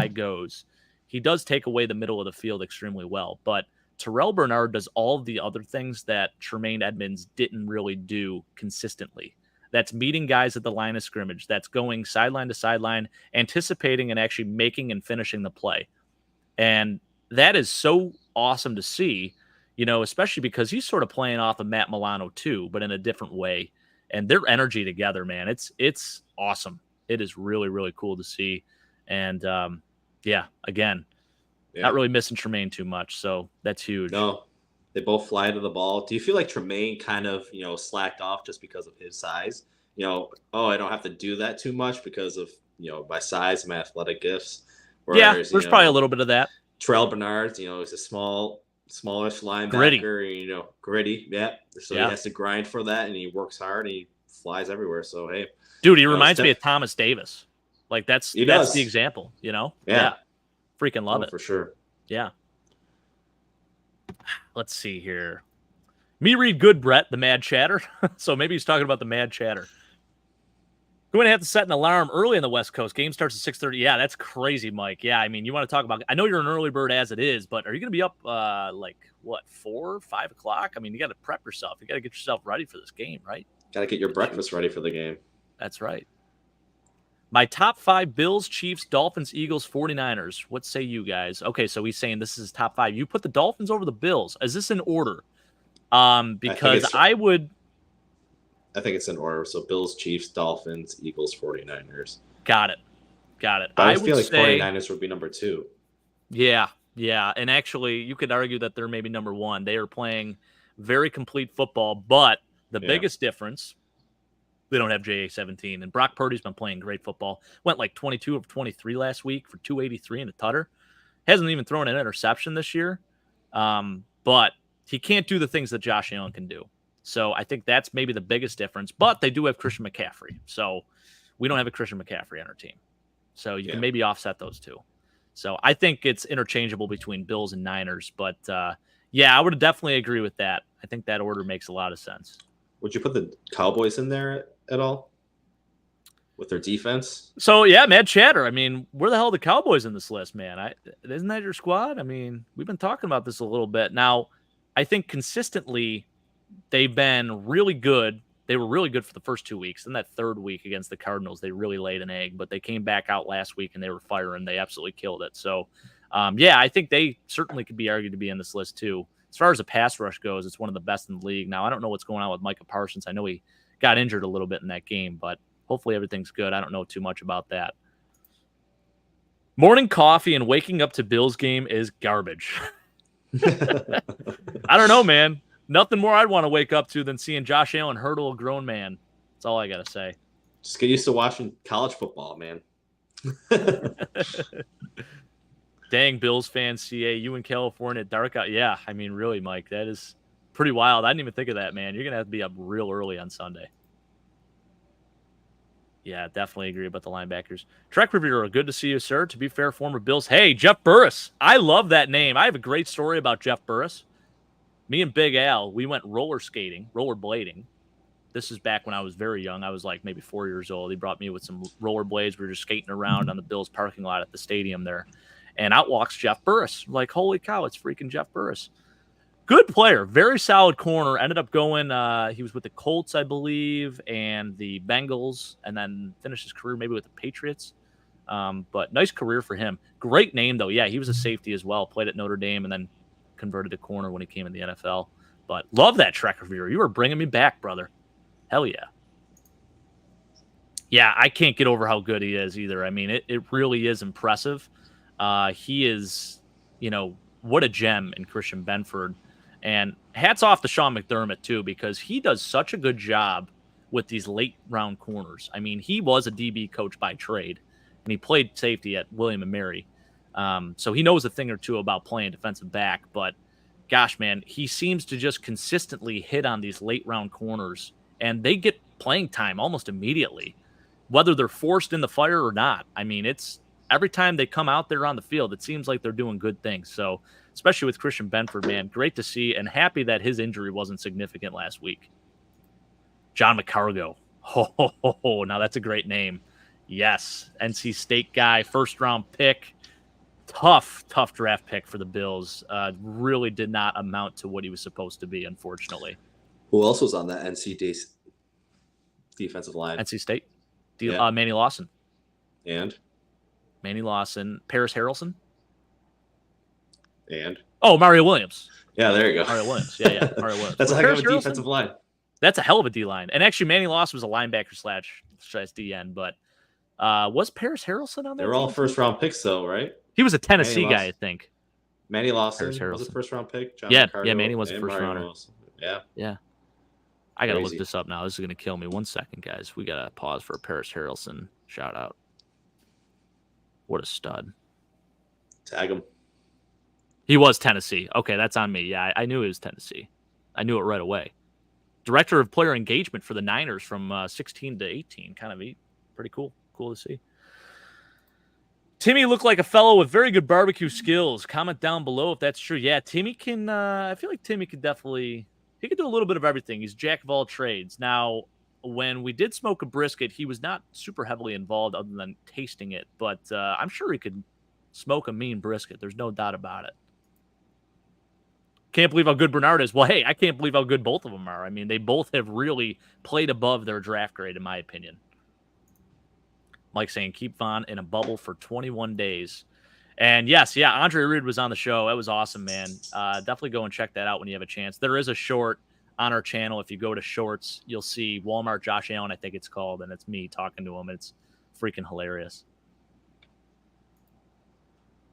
goes, he does take away the middle of the field extremely well. But Terrell Bernard does all of the other things that Tremaine Edmonds didn't really do consistently. That's meeting guys at the line of scrimmage. That's going sideline to sideline, anticipating and actually making and finishing the play. And that is so awesome to see, especially because he's sort of playing off of Matt Milano too, but in a different way. And their energy together, man, it's awesome. It is really, really cool to see. And again, not really missing Tremaine too much. So that's huge. No, they both fly to the ball. Do you feel like Tremaine kind of, slacked off just because of his size? I don't have to do that too much because of, my size, my athletic gifts. Whereas, there's probably a little bit of that. Terrell Bernard, he's a smallish linebacker, gritty. Yeah. So he has to grind for that, and he works hard, and he flies everywhere. So, hey. Dude, he reminds me of Thomas Davis. Like, that's the example, Yeah. Freaking love it. For sure. Yeah. Let's see here. Me read good, Brett, the mad chatter. So maybe he's talking about the mad chatter. Going to have to set an alarm early in the West Coast. Game starts at 6:30. Yeah, that's crazy, Mike. Yeah, I mean, you want to talk about – I know you're an early bird as it is, but are you going to be up 4, 5 o'clock? I mean, you got to prep yourself. You got to get yourself ready for this game, right? Got to get your breakfast ready for the game. That's right. My top 5: Bills, Chiefs, Dolphins, Eagles, 49ers. What say you guys? Okay, so he's saying this is top 5. You put the Dolphins over the Bills. Is this in order? Because I think it's in order. So Bills, Chiefs, Dolphins, Eagles, 49ers. Got it. But I feel like 49ers would be number 2. Yeah. And actually, you could argue that they're maybe number 1. They are playing very complete football, but the biggest difference, they don't have JA-17. And Brock Purdy's been playing great football. Went like 22 of 23 last week for 283 and a tutter. Hasn't even thrown an interception this year. But he can't do the things that Josh Allen can do. So I think that's maybe the biggest difference. But they do have Christian McCaffrey. So we don't have a Christian McCaffrey on our team. So you can maybe offset those two. So I think it's interchangeable between Bills and Niners. But, I would definitely agree with that. I think that order makes a lot of sense. Would you put the Cowboys in there at all with their defense? So, mad chatter. I mean, where the hell are the Cowboys in this list, man? Isn't that your squad? I mean, we've been talking about this a little bit. Now, I think consistently they've been really good. They were really good for the first 2 weeks. Then that third week against the Cardinals, they really laid an egg. But they came back out last week, and they were firing. They absolutely killed it. So, I think they certainly could be argued to be in this list too. As far as the pass rush goes, it's one of the best in the league. Now, I don't know what's going on with Micah Parsons. I know he got injured a little bit in that game, but hopefully everything's good. I don't know too much about that. Morning coffee and waking up to Bills game is garbage. I don't know, man. Nothing more I'd want to wake up to than seeing Josh Allen hurdle a grown man. That's all I got to say. Just get used to watching college football, man. Dang, Bills fans, CA, you in California, dark out. Yeah, I mean, really, Mike, that is pretty wild. I didn't even think of that, man. You're going to have to be up real early on Sunday. Yeah, definitely agree about the linebackers. Trek Reviewer, good to see you, sir. To be fair, former Bills. Hey, Jeff Burris. I love that name. I have a great story about Jeff Burris. Me and Big Al, we went rollerblading. This is back when I was very young. I was like maybe 4 years old. He brought me with some rollerblades. We were just skating around on the Bills parking lot at the stadium there. And out walks Jeff Burris. I'm like, holy cow, it's freaking Jeff Burris. Good player, very solid corner. Ended up going, he was with the Colts, I believe, and the Bengals, and then finished his career maybe with the Patriots. But nice career for him. Great name, though. Yeah, he was a safety as well. Played at Notre Dame and then converted to corner when he came in the NFL. But love that Trek Reviewer. You were bringing me back, brother. Hell yeah. Yeah, I can't get over how good he is either. I mean, it really is impressive. He is, what a gem in Christian Benford. And hats off to Sean McDermott, too, because he does such a good job with these late-round corners. I mean, he was a DB coach by trade, and he played safety at William & Mary. So he knows a thing or two about playing defensive back. But, gosh, man, he seems to just consistently hit on these late-round corners, and they get playing time almost immediately, whether they're forced in the fire or not. I mean, it's every time they come out there on the field, it seems like they're doing good things. So, especially with Christian Benford, man, great to see, and happy that his injury wasn't significant last week. John McCargo. Now that's a great name. Yes, NC State guy, first-round pick. Tough draft pick for the Bills. Really did not amount to what he was supposed to be, unfortunately. Who else was on that NC defensive line? NC State. Manny Lawson. And? Manny Lawson. Paris Harrelson. And? Oh, Mario Williams. Yeah, there you go. Mario Williams. Yeah. Mario Williams. That's a heck of a defensive line. That's a hell of a D-line. And actually, Manny Lawson was a linebacker slash DN, but was Paris Harrelson on there? They're all first-round picks, though, right? He was a Tennessee guy, I think. Manny Lawson was a first-round pick? Yeah, Manny was a first-rounder. Yeah. I got to look this up now. This is going to kill me. 1 second, guys. We got to pause for a Paris Harrelson shout-out. What a stud. Tag him. He was Tennessee. Okay, that's on me. Yeah, I knew he was Tennessee. I knew it right away. Director of player engagement for the Niners from 16 to 18. Kind of pretty cool. Cool to see. Timmy looked like a fellow with very good barbecue skills. Comment down below if that's true. Yeah, Timmy can, I feel like Timmy could definitely, he could do a little bit of everything. He's jack of all trades. Now, when we did smoke a brisket, he was not super heavily involved other than tasting it. But I'm sure he could smoke a mean brisket. There's no doubt about it. Can't believe how good Bernard is. Well, hey, I can't believe how good both of them are. I mean, they both have really played above their draft grade, in my opinion. Mike saying, keep Vaughn in a bubble for 21 days. And yes, Andre Reed was on the show. That was awesome, man. Definitely go and check that out when you have a chance. There is a short on our channel. If you go to shorts, you'll see Walmart Josh Allen, I think it's called, and it's me talking to him. It's freaking hilarious.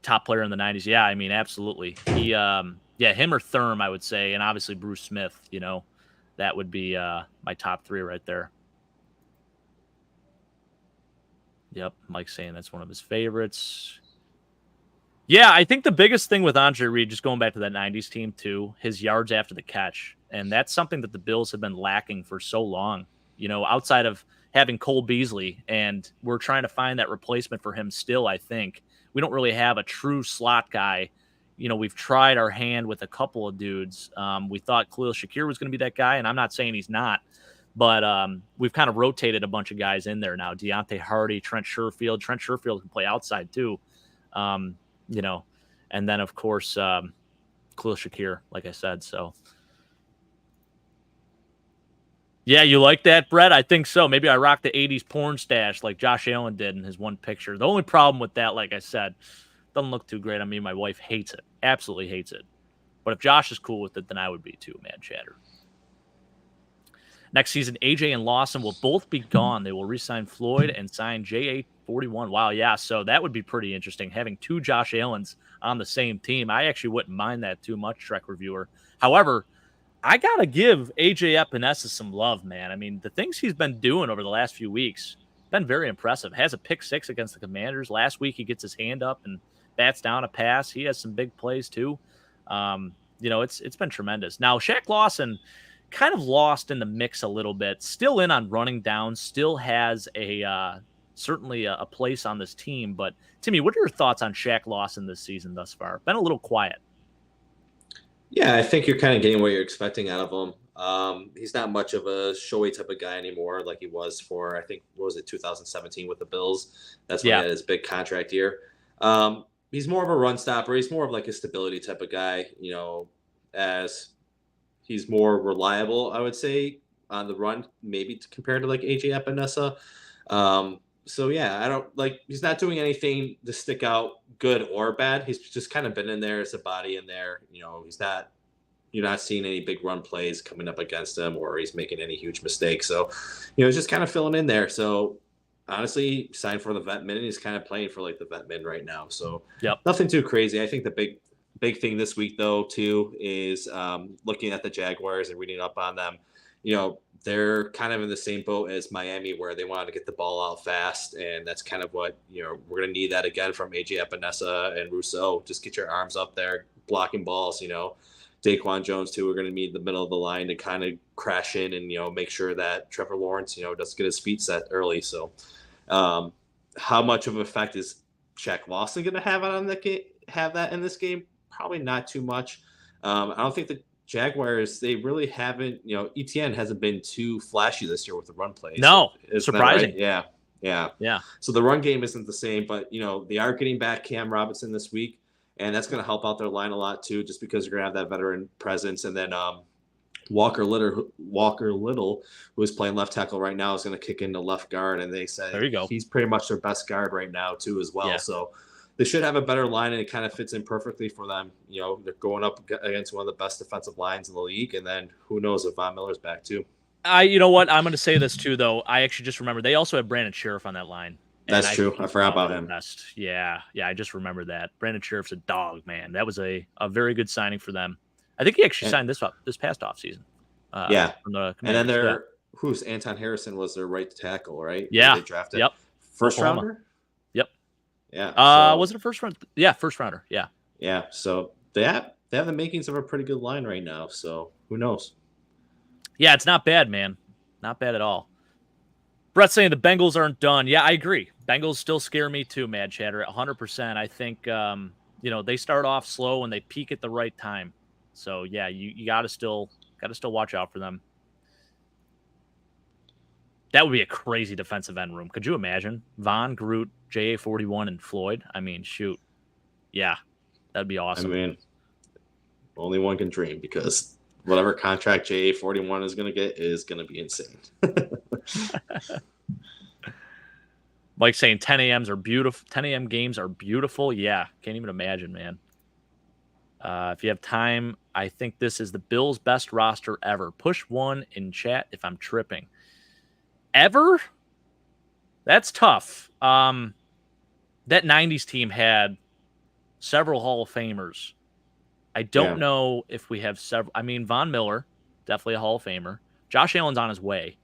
Top player in the 90s. Yeah, I mean, absolutely. He, him or Thurm, I would say, and obviously Bruce Smith, that would be my top three right there. Yep, Mike's saying that's one of his favorites. Yeah, I think the biggest thing with Andre Reed, just going back to that 90s team too, his yards after the catch. And that's something that the Bills have been lacking for so long, outside of having Cole Beasley. And we're trying to find that replacement for him still, I think. We don't really have a true slot guy. We've tried our hand with a couple of dudes. We thought Khalil Shakir was going to be that guy, and I'm not saying he's not. But we've kind of rotated a bunch of guys in there now. Deontay Hardy, Trent Sherfield. Trent Sherfield can play outside too, and then, of course, Khalil Shakir, like I said. So, yeah, you like that, Brett? I think so. Maybe I rock the 80s porn stash like Josh Allen did in his one picture. The only problem with that, like I said, doesn't look too great on me. My wife hates it. Absolutely hates it. But if Josh is cool with it, then I would be too, Mad Chatter. Next season, AJ and Lawson will both be gone. They will re-sign Floyd and sign JA41. Wow, yeah. So that would be pretty interesting, having two Josh Allens on the same team. I actually wouldn't mind that too much, Trek Reviewer. However, I got to give AJ Epinesa some love, man. I mean, the things he's been doing over the last few weeks been very impressive. Has a pick 6 against the Commanders. Last week, he gets his hand up and bats down a pass. He has some big plays too. It's been tremendous. Now, Shaq Lawson kind of lost in the mix a little bit. Still in on running down. Still has certainly a place on this team. But Timmy, what are your thoughts on Shaq Lawson this season thus far? Been a little quiet. Yeah, I think you're kind of getting what you're expecting out of him. He's not much of a showy type of guy anymore, like he was for, I think, 2017 with the Bills. That's when he had his big contract year. He's more of a run stopper. He's more of like a stability type of guy, as he's more reliable, I would say, on the run, maybe compared to like AJ Epinesa. He's not doing anything to stick out good or bad. He's just kind of been in there as a body in there. You're not seeing any big run plays coming up against him or he's making any huge mistakes. So, he's just kind of filling in there. So honestly, signed for the vet min, and he's kind of playing for like the vet min right now. So nothing too crazy. I think the big thing this week though, too, is looking at the Jaguars and reading up on them. They're kind of in the same boat as Miami where they wanted to get the ball out fast. And that's kind of what, we're going to need that again from AJ Epinesa and Rousseau. Just get your arms up there, blocking balls, Daquan Jones too. We're going to need the middle of the line to kind of crash in and, make sure that Trevor Lawrence, doesn't get his feet set early. So how much of an effect is Shaq Lawson going to have on that in this game? Probably not too much. I don't think the Jaguars, they really haven't, ETN hasn't been too flashy this year with the run plays. No, surprising. Right? Yeah. So the run game isn't the same, but, they are getting back Cam Robinson this week, and that's going to help out their line a lot too, just because you're going to have that veteran presence. And then Walker Little, who is playing left tackle right now, is going to kick into left guard, and they say there you go. He's pretty much their best guard right now too as well. Yeah. So they should have a better line, and it kind of fits in perfectly for them. They're going up against one of the best defensive lines in the league, and then who knows if Von Miller's back too. You know what? I'm going to say this too, though. I actually just remembered they also have Brandon Sheriff on that line. That's true. I forgot about him. Yeah, I just remembered that. Brandon Sheriff's a dog, man. That was a very good signing for them. I think he actually signed this past offseason. From the and then who's Anton Harrison was their right tackle, right? Yeah. They drafted. Yep. First rounder? Yep. Yeah. Was it a first round? Yeah, first rounder. Yeah. Yeah. So they have the makings of a pretty good line right now. So who knows? Yeah, it's not bad, man. Not bad at all. Brett's saying the Bengals aren't done. Yeah, I agree. Bengals still scare me too, Mad Chatter, 100%. I think they start off slow and they peak at the right time. So yeah, you gotta still watch out for them. That would be a crazy defensive end room. Could you imagine? Von, Groot, JA41, and Floyd? I mean, shoot. Yeah, that'd be awesome. I mean, only one can dream, because whatever contract JA41 is going to get is going to be insane. Mike saying 10 a.m.s are beautiful. 10 a.m. games are beautiful. Yeah, can't even imagine, man. If you have time, I think this is the Bills' best roster ever. Push one in chat if I'm tripping. Ever? That's tough. That 90s team had several Hall of Famers. I don't know if we have several. I mean, Von Miller, definitely a Hall of Famer. Josh Allen's on his way.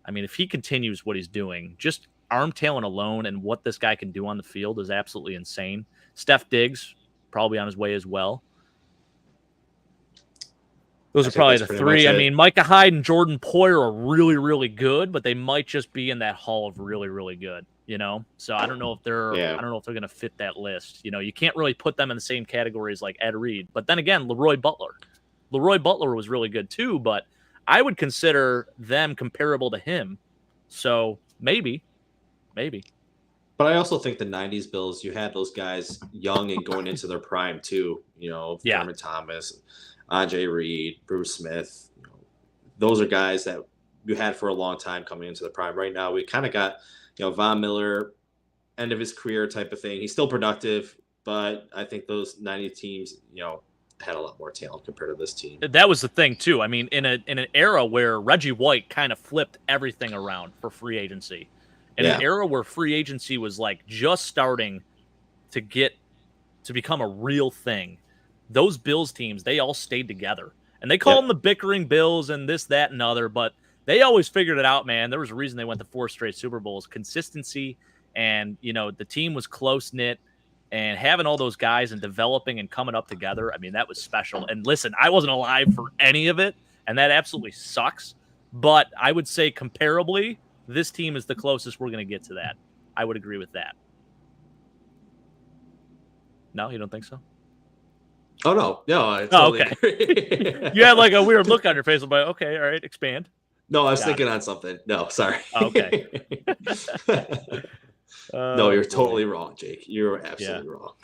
I mean, if he continues what he's doing, just arm talent alone and what this guy can do on the field is absolutely insane. Steph Diggs, probably on his way as well. Those are probably the three. I mean, Micah Hyde and Jordan Poyer are really, really good, but they might just be in that hall of really, really good. So I don't know if they're going to fit that list. You can't really put them in the same category as like Ed Reed. But then again, Leroy Butler was really good too, but I would consider them comparable to him. So maybe. But I also think the 90s Bills, you had those guys young and going into their prime too. Thurman Thomas, Andre Reed, Bruce Smith. Those are guys that you had for a long time coming into the prime. Right now, we kind of got, Von Miller, end of his career type of thing. He's still productive, but I think those 90 teams, had a lot more talent compared to this team. That was the thing too. I mean, in an era where Reggie White kind of flipped everything around for free agency, in an era where free agency was like just starting to become a real thing, those Bills teams, they all stayed together. And they call them the bickering Bills and this, that, and other, but they always figured it out, man. There was a reason they went to 4 straight Super Bowls. Consistency, and, the team was close-knit, and having all those guys and developing and coming up together, I mean, that was special. And listen, I wasn't alive for any of it, and that absolutely sucks. But I would say comparably, this team is the closest we're going to get to that. I would agree with that. No, you don't think so? Oh, no, I totally agree. You had like a weird look on your face. I'm like, okay, all right, expand. No, I was thinking on something. No, sorry. Okay. No, you're totally wrong, Jake. You're absolutely wrong.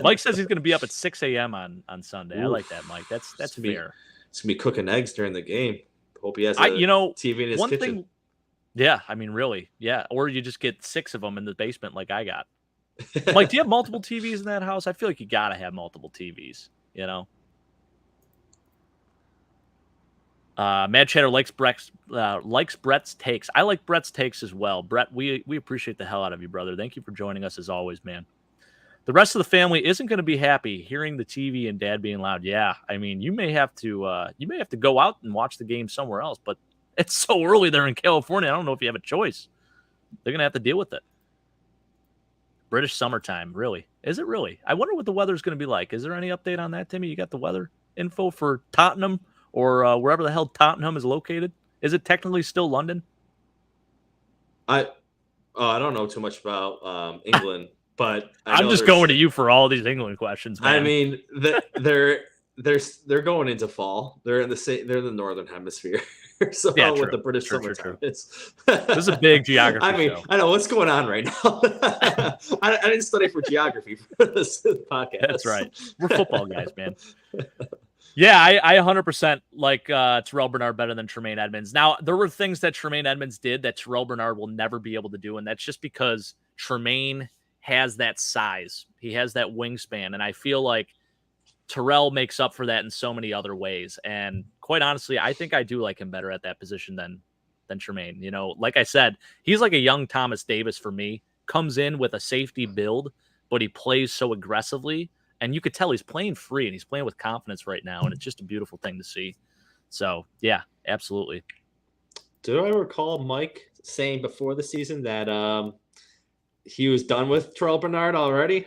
Mike says he's going to be up at 6 a.m. on Sunday. Oof. I like that, Mike. That's fair. It's going to be cooking eggs during the game. Hope he has TV in his kitchen. Yeah, I mean, really. Yeah, or you just get 6 of them in the basement like I got. Mike, do you have multiple TVs in that house? I feel like you got to have multiple TVs, Mad Chatter likes Brett's takes. I like Brett's takes as well. Brett, we appreciate the hell out of you, brother. Thank you for joining us as always, man. The rest of the family isn't going to be happy hearing the TV and Dad being loud. Yeah, I mean, you may have to go out and watch the game somewhere else, but it's so early there in California. I don't know if you have a choice. They're going to have to deal with it. British summertime, really? Is it really? I wonder what the weather's going to be like. Is there any update on that, Timmy? You got the weather info for Tottenham or wherever the hell Tottenham is located? Is it technically still London? I don't know too much about England, but I'm just going to you for all these England questions, man. I mean, they're going into fall. They're in the northern hemisphere. So with the British summertime, this is a big geography. I mean, show. I know what's going on right now. I didn't study for geography for this podcast. That's right. We're football guys, man. Yeah, I 100% like Terrell Bernard better than Tremaine Edmonds. Now, there were things that Tremaine Edmonds did that Terrell Bernard will never be able to do, and that's just because Tremaine has that size. He has that wingspan, and I feel like Terrell makes up for that in so many other ways. And quite honestly, I think I do like him better at that position than Tremaine. Like I said, he's like a young Thomas Davis for me. Comes in with a safety build, but he plays so aggressively. And you could tell he's playing free and he's playing with confidence right now. And it's just a beautiful thing to see. So, yeah, absolutely. Do I recall Mike saying before the season that he was done with Terrell Bernard already?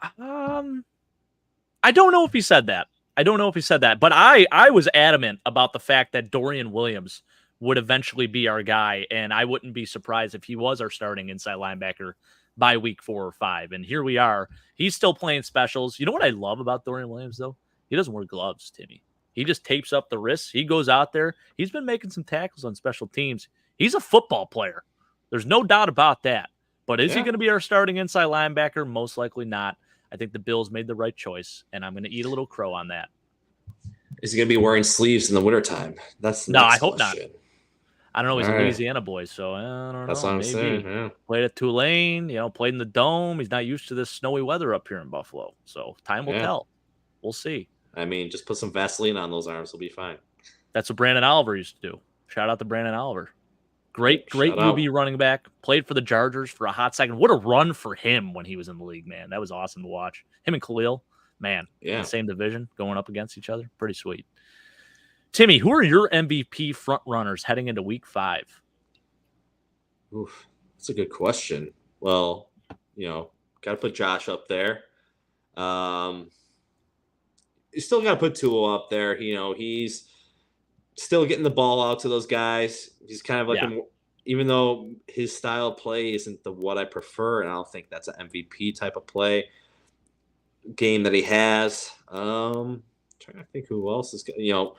I don't know if he said that. But I was adamant about the fact that Dorian Williams would eventually be our guy, and I wouldn't be surprised if he was our starting inside linebacker by week 4 or 5. And here we are. He's still playing specials. You know what I love about Dorian Williams, though? He doesn't wear gloves, Timmy. He just tapes up the wrists. He goes out there. He's been making some tackles on special teams. He's a football player. There's no doubt about that. But is he going to be our starting inside linebacker? Most likely not. I think the Bills made the right choice, and I'm going to eat a little crow on that. Is he going to be wearing sleeves in the wintertime? That's the no, next I hope question. Not. I don't know. He's a Louisiana boy, so I don't know. That's what I'm saying. Yeah. Played at Tulane, played in the Dome. He's not used to this snowy weather up here in Buffalo, so time will tell. We'll see. I mean, just put some Vaseline on those arms. He'll be fine. That's what Brandon Oliver used to do. Shout out to Brandon Oliver. Great UB running back. Played for the Chargers for a hot second. What a run for him when he was in the league, man. That was awesome to watch. Him and Khalil, man, in the same division, going up against each other. Pretty sweet. Timmy, who are your MVP front runners heading into week 5? Oof, that's a good question. Well, got to put Josh up there. You still got to put Tua up there. He's still getting the ball out to those guys. He's kind of like, even though his style of play isn't what I prefer, and I don't think that's an MVP type of play game that he has. Trying to think who else is,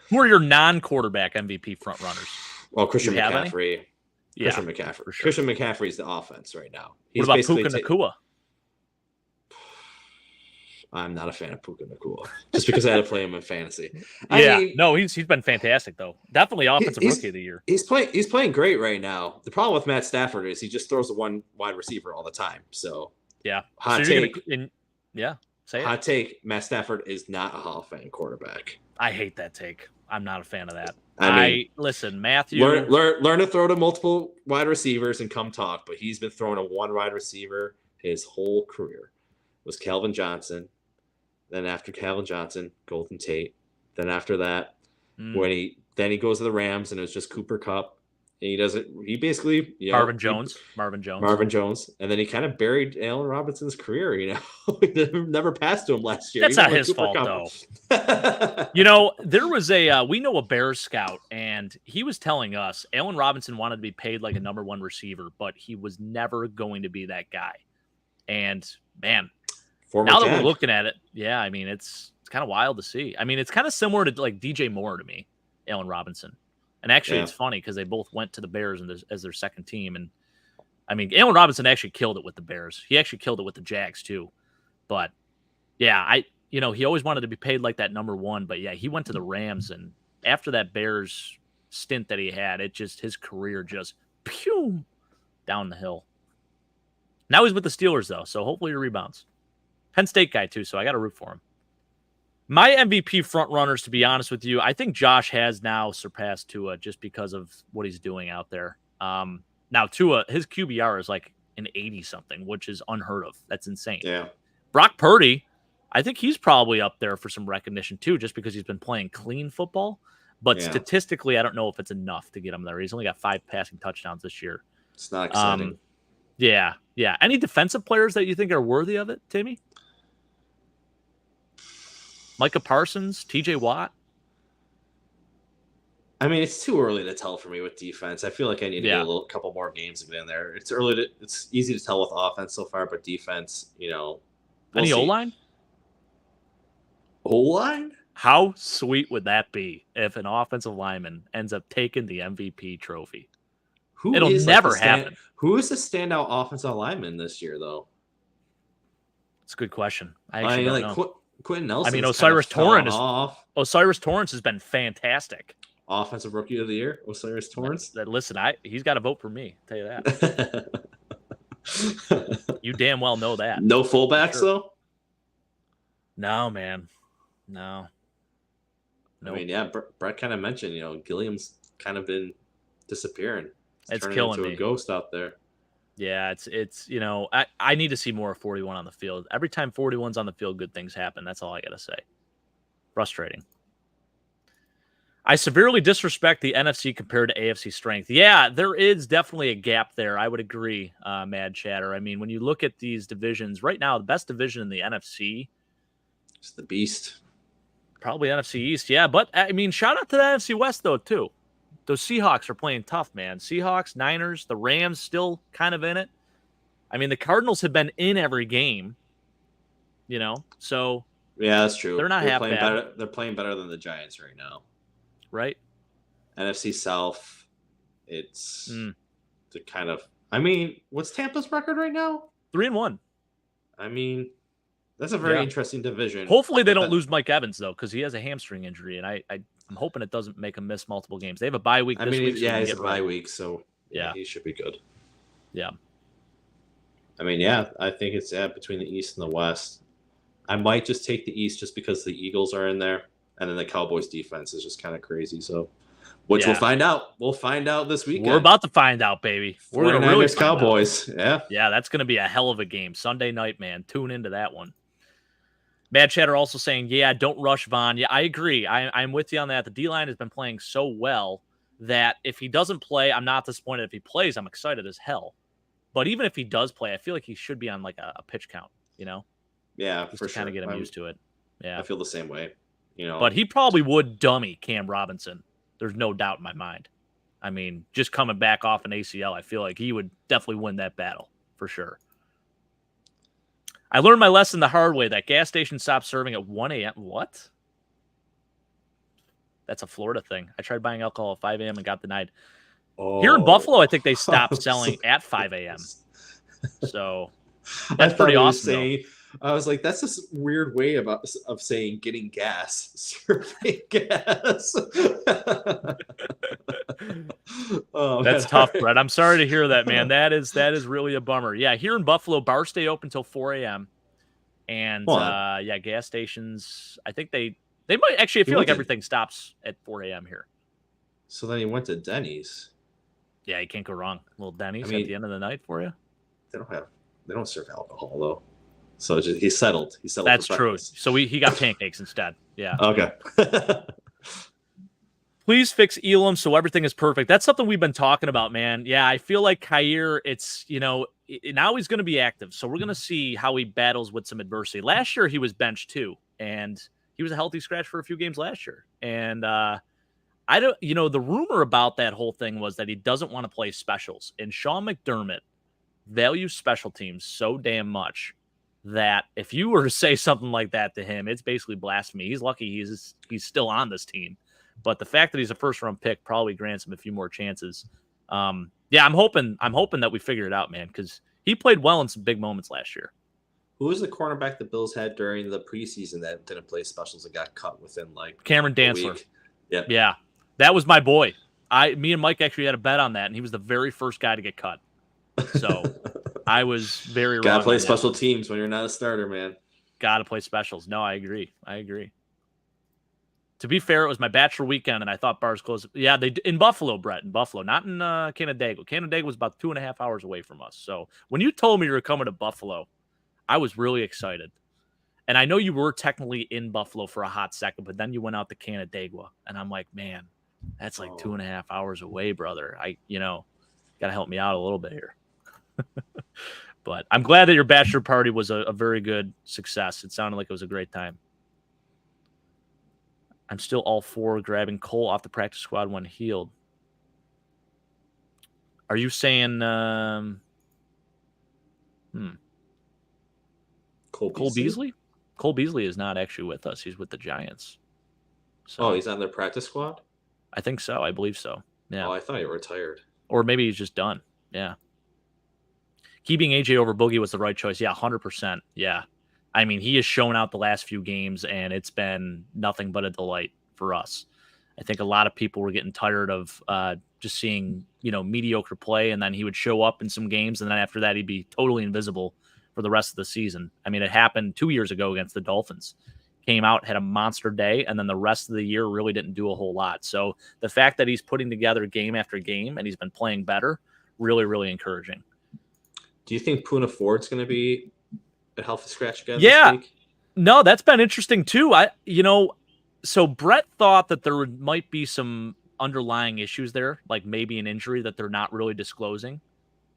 Who are your non-quarterback MVP front runners? Well, Christian McCaffrey. Christian McCaffrey. For sure. Christian McCaffrey is the offense right now. What about Puka Nacua? I'm not a fan of Puka Nacua just because I had to play him in fantasy. He's been fantastic though. Definitely offensive rookie of the year. He's playing great right now. The problem with Matt Stafford is he just throws the one wide receiver all the time. So yeah, hot take. Say it. Hot take: Matt Stafford is not a Hall of Fame quarterback. I hate that take. I'm not a fan of that. I mean, listen, Matthew. Learn to throw to multiple wide receivers and come talk. But he's been throwing to one wide receiver his whole career. It was Calvin Johnson. Then after Calvin Johnson, Golden Tate. Then after that, when he goes to the Rams and it was just Cooper Kupp. And he basically Marvin Jones, and then he kind of buried Allen Robinson's career. Never passed to him last year. That's not his fault though. There was we know a Bears scout, and he was telling us Allen Robinson wanted to be paid like a number one receiver, but he was never going to be that guy. And man, now that we're looking at it, yeah, I mean it's kind of wild to see. I mean, it's kind of similar to like DJ Moore to me, Allen Robinson. And actually, it's funny because they both went to the Bears as their second team. And I mean, Allen Robinson actually killed it with the Bears. He actually killed it with the Jags too. But yeah, he always wanted to be paid like that number one. But yeah, he went to the Rams, and after that Bears stint that he had, his career just down the hill. Now he's with the Steelers though, so hopefully he rebounds. Penn State guy too, so I got to root for him. My MVP front runners, to be honest with you, I think Josh has now surpassed Tua just because of what he's doing out there. Now Tua, his QBR is like an 80-something, which is unheard of. That's insane. Yeah. Brock Purdy, I think he's probably up there for some recognition too, just because he's been playing clean football. But statistically, I don't know if it's enough to get him there. He's only got 5 passing touchdowns this year. It's not exciting. Yeah. Any defensive players that you think are worthy of it, Timmy? Micah Parsons, TJ Watt? I mean, it's too early to tell for me with defense. I feel like I need to get a couple more games to get in there. It's easy to tell with offense so far, but defense, Any O-line? O-line? How sweet would that be if an offensive lineman ends up taking the MVP trophy? It'll never happen. Who is the standout offensive lineman this year, though? It's a good question. I actually don't know. Quentin Nelson. I mean, Osiris Torrance has been fantastic. Offensive Rookie of the Year, Osiris Torrance. Listen, he's got to vote for me. I'll tell you that. You damn well know that. No fullbacks though. No, man. No. I mean, yeah, Brett kind of mentioned, Gilliam's kind of been disappearing. It's killing me. A ghost out there. Yeah, it's I need to see more of 41 on the field. Every time 41's on the field, good things happen. That's all I got to say. Frustrating. I severely disrespect the NFC compared to AFC strength. Yeah, there is definitely a gap there. I would agree, Mad Chatter. I mean, when you look at these divisions, right now, the best division in the NFC is the Beast. Probably NFC East, yeah. But, I mean, shout out to the NFC West, though, too. Those Seahawks are playing tough, man. Seahawks, Niners, the Rams still kind of in it. I mean, the Cardinals have been in every game, so yeah, that's true. They're not half playing bad. Better. They're playing better than the Giants right now, right? NFC South, it's the kind of. I mean, what's Tampa's record right now? 3-1. I mean, that's a very interesting division. Hopefully, they don't lose Mike Evans though, because he has a hamstring injury, and I'm hoping it doesn't make him miss multiple games. They have a bye week this week. Yeah, he's a bye week, so he should be good. Yeah. I mean, yeah, I think it's between the East and the West. I might just take the East just because the Eagles are in there, and then the Cowboys defense is just kind of crazy. So, which we'll find out. We'll find out this weekend. We're about to find out, baby. We're going to really find Cowboys. Out. Yeah, that's going to be a hell of a game. Sunday night, man. Tune into that one. Mad Chatter also saying, yeah, don't rush Von. Yeah, I agree. I'm with you on that. The D-line has been playing so well that if he doesn't play, I'm not disappointed. If he plays, I'm excited as hell. But even if he does play, I feel like he should be on like a pitch count, Yeah, just for to kind of get him used to it. Yeah, I feel the same way. But he probably would dummy Cam Robinson. There's no doubt in my mind. I mean, just coming back off an ACL, I feel like he would definitely win that battle for sure. I learned my lesson the hard way. That gas station stopped serving at 1 a.m. What? That's a Florida thing. I tried buying alcohol at 5 a.m. and got denied. Oh. Here in Buffalo, I think they stopped selling at 5 a.m. So that's pretty awesome. I was like, that's this weird way of saying getting gas, serving gas. That's tough, Brett. I'm sorry to hear that, man. That is really a bummer. Yeah, here in Buffalo, bars stay open until 4 a.m. And Well, yeah, gas stations. I think they might actually. I feel like everything stops at 4 a.m. here. So then he went to Denny's. Yeah, you can't go wrong. Little Denny's I mean, at the end of the night for you. They don't serve alcohol though. So he settled. He settled. That's for true. breakfast. So he got pancakes instead. Yeah. Okay. Please fix Elam so everything is perfect. That's something we've been talking about, man. Yeah, I feel like Khair, it's, now he's going to be active. So we're going to see how he battles with some adversity. Last year, he was benched too. And he was a healthy scratch for a few games last year. And I don't, the rumor about that whole thing was that he doesn't want to play specials. And Sean McDermott values special teams so damn much that if you were to say something like that to him, it's basically blasphemy. He's lucky he's still on this team. But the fact that he's a first-round pick probably grants him a few more chances. Yeah, I'm hoping that we figure it out, man, because he played well in some big moments last year. Who was the cornerback the Bills had during the preseason that didn't play specials and got cut within Cameron Dantzler? Yep. Yeah, that was my boy. Me and Mike actually had a bet on that, and he was the very first guy to get cut. So I was very wrong. Gotta play special teams when you're not a starter, man. Gotta play specials. No, I agree. To be fair, it was my bachelor weekend, and I thought bars closed. Yeah, they in Buffalo, Brett, in Buffalo, not in Canandaigua. Canandaigua was about 2.5 hours away from us. So when you told me you were coming to Buffalo, I was really excited. And I know you were technically in Buffalo for a hot second, but then you went out to Canandaigua, and I'm like, man, that's like 2.5 hours away, brother. Got to help me out a little bit here. But I'm glad that your bachelor party was a very good success. It sounded like it was a great time. I'm still all for grabbing Cole off the practice squad when healed. Are you saying Cole Beasley? Cole Beasley is not actually with us. He's with the Giants. So, he's on their practice squad? I think so. I believe so. Yeah. Oh, I thought he retired. Or maybe he's just done. Yeah. Keeping AJ over Boogie was the right choice. Yeah, 100%. Yeah. I mean, he has shown out the last few games, and it's been nothing but a delight for us. I think a lot of people were getting tired of just seeing, mediocre play, and then he would show up in some games, and then after that, he'd be totally invisible for the rest of the season. I mean, it happened 2 years ago against the Dolphins. Came out, had a monster day, and then the rest of the year really didn't do a whole lot. So the fact that he's putting together game after game, and he's been playing better, really, really encouraging. Do you think Poona Ford's going to be a healthy scratch again this week? No, that's been interesting too. So Brett thought that there might be some underlying issues there, like maybe an injury that they're not really disclosing.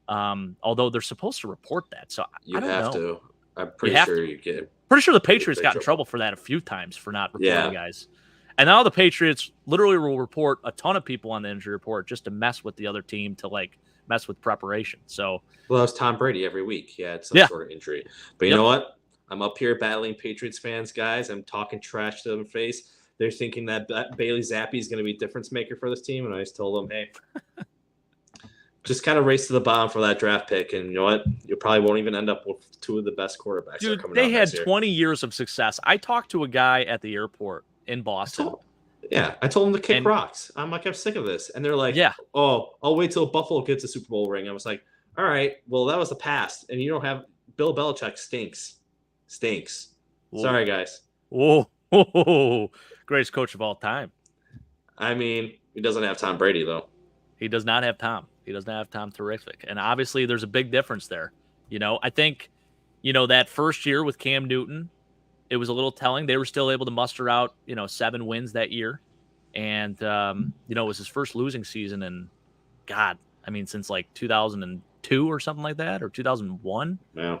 Although they're supposed to report that. So I don't know. To. I'm pretty sure you get. Pretty sure the Patriots got in trouble for that a few times for not reporting guys. And now the Patriots literally will report a ton of people on the injury report just to mess with the other team, to mess with preparation. So, well, it's Tom Brady every week. He had some sort of injury. But you know what? I'm up here battling Patriots fans, guys. I'm talking trash to them face. They're thinking that Bailey Zappi is going to be a difference maker for this team. And I just told them, hey, just kind of race to the bottom for that draft pick. And you know what? You probably won't even end up with two of the best quarterbacks. Dude, they had 20 years of success. I talked to a guy at the airport in Boston. I told him to kick rocks. I'm like, I'm sick of this. And they're like, oh, I'll wait till Buffalo gets a Super Bowl ring. I was like, all right, well, that was the past. And you don't have Bill Belichick stinks. Whoa. Sorry, guys. Whoa. Greatest coach of all time. I mean, he doesn't have Tom Brady, though. He does not have Tom. He does not have Tom Terrific. And obviously, there's a big difference there. I think, that first year with Cam Newton, it was a little telling. They were still able to muster out, 7 wins that year. And, it was his first losing season. And, God, I mean, since 2002 or something like that, or 2001. Yeah.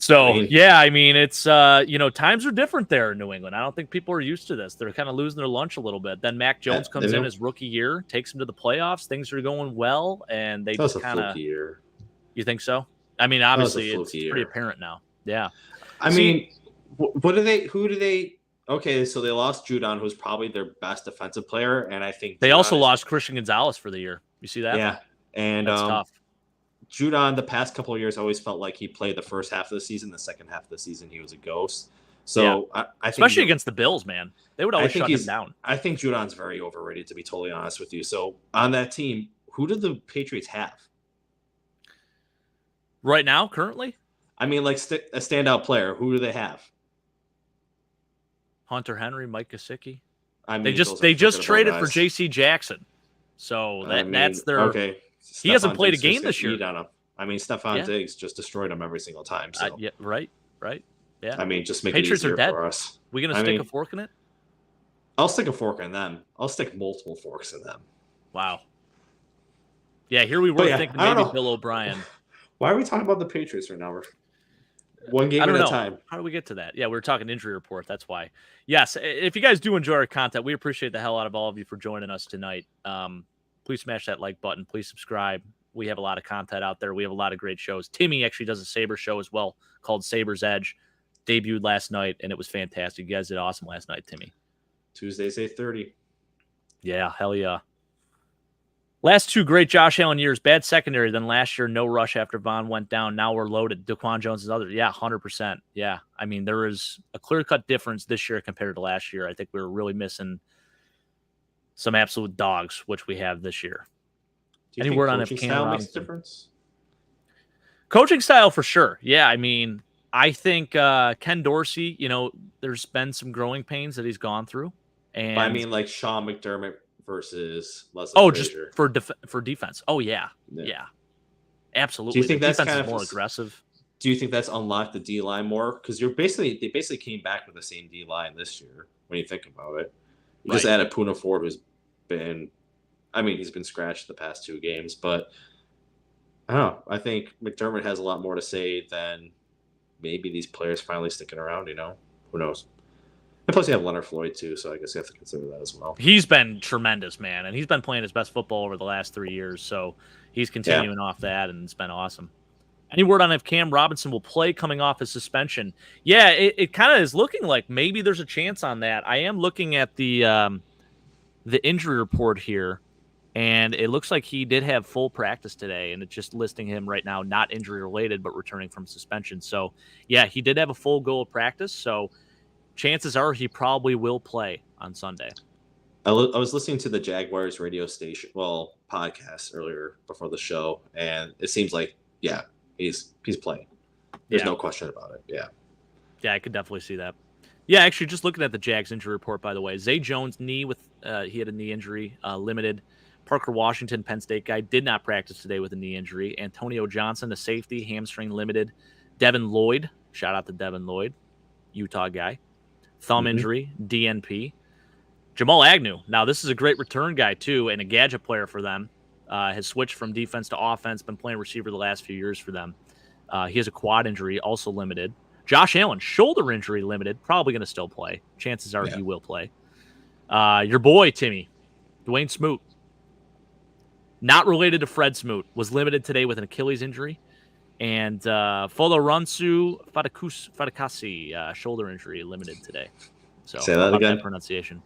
So, it's, times are different there in New England. I don't think people are used to this. They're kind of losing their lunch a little bit. Then Mac Jones comes in his rookie year, takes him to the playoffs. Things are going well, and they just kind of – You think so? I mean, obviously, it's pretty apparent now. Yeah. I mean, who do they – okay, so they lost Judon, who's probably their best defensive player, and I think – They also lost Christian Gonzalez for the year. You see that? Yeah, and that's tough. Judon, the past couple of years, always felt like he played the first half of the season. The second half of the season, he was a ghost. So I think especially against the Bills, man, they would always shut him down. I think Judon's very overrated, to be totally honest with you. So on that team, who did the Patriots have right now, currently? I mean, like a standout player. Who do they have? Hunter Henry, Mike Gesicki. I mean, they just traded for J.C. Jackson, so that's their. Okay. He hasn't played a game this year. I mean, Stephon Diggs just destroyed him every single time. So. Yeah, right. Yeah. I mean, just make Patriots it easier are dead. for us. We gonna stick a fork in it? I'll stick a fork in them. I'll stick multiple forks in them. Wow. Yeah, here we were thinking maybe Bill O'Brien. Why are we talking about the Patriots right now? We're one game at a time. How do we get to that? Yeah, we were talking injury report. That's why. Yes, if you guys do enjoy our content, we appreciate the hell out of all of you for joining us tonight. Please smash that like button. Please subscribe. We have a lot of content out there. We have a lot of great shows. Timmy actually does a Saber show as well called Saber's Edge. Debuted last night, and it was fantastic. You guys did awesome last night, Timmy. Tuesdays, 8:30. Yeah, hell yeah. Last two great Josh Allen years. Bad secondary. Then last year, no rush after Vaughn went down. Now we're loaded. Daquan Jones is other. Yeah, 100%. Yeah. I mean, there is a clear-cut difference this year compared to last year. I think we were really missing some absolute dogs, which we have this year. Do you think coaching style makes a difference? Coaching style for sure. Yeah, I mean, I think Ken Dorsey, there's been some growing pains that he's gone through. And I mean, like Sean McDermott versus Leslie Frazier. Just for defense. Oh, yeah. Absolutely. Do you think the that's defense kind is of more aggressive? Do you think that's unlocked the D line more? Because they basically came back with the same D line this year when you think about it. You just added Poona Ford, who's been, he's been scratched the past 2 games, but I don't know. I think McDermott has a lot more to say than maybe these players finally sticking around, Who knows? And plus you have Leonard Floyd too, so I guess you have to consider that as well. He's been tremendous, man, and he's been playing his best football over the last 3 years, so he's continuing off that, and it's been awesome. Any word on if Cam Robinson will play coming off his suspension? Yeah, it kind of is looking like maybe there's a chance on that. I am looking at the injury report here, and it looks like he did have full practice today, and it's just listing him right now, not injury related, but returning from suspension. So, yeah, he did have a full go of practice, so chances are he probably will play on Sunday. I was listening to the Jaguars radio station, podcast earlier before the show, and it seems like, he's playing. There's no question about it. Yeah. Yeah, I could definitely see that. Yeah, actually, just looking at the Jags injury report, by the way, Zay Jones knee he had a knee injury, limited. Parker Washington, Penn State guy, did not practice today with a knee injury. Antonio Johnson, a safety, hamstring limited. Devin Lloyd, shout out to Devin Lloyd, Utah guy, thumb injury, DNP. Jamal Agnew, now this is a great return guy too, and a gadget player for them. Has switched from defense to offense, been playing receiver the last few years for them. He has a quad injury, also limited. Josh Allen, shoulder injury, limited, probably going to still play. Chances are he will play. Your boy, Timmy, Dwayne Smoot, not related to Fred Smoot, was limited today with an Achilles injury. And Folorunsho Fatukasi, shoulder injury, limited today. So say that again. That pronunciation.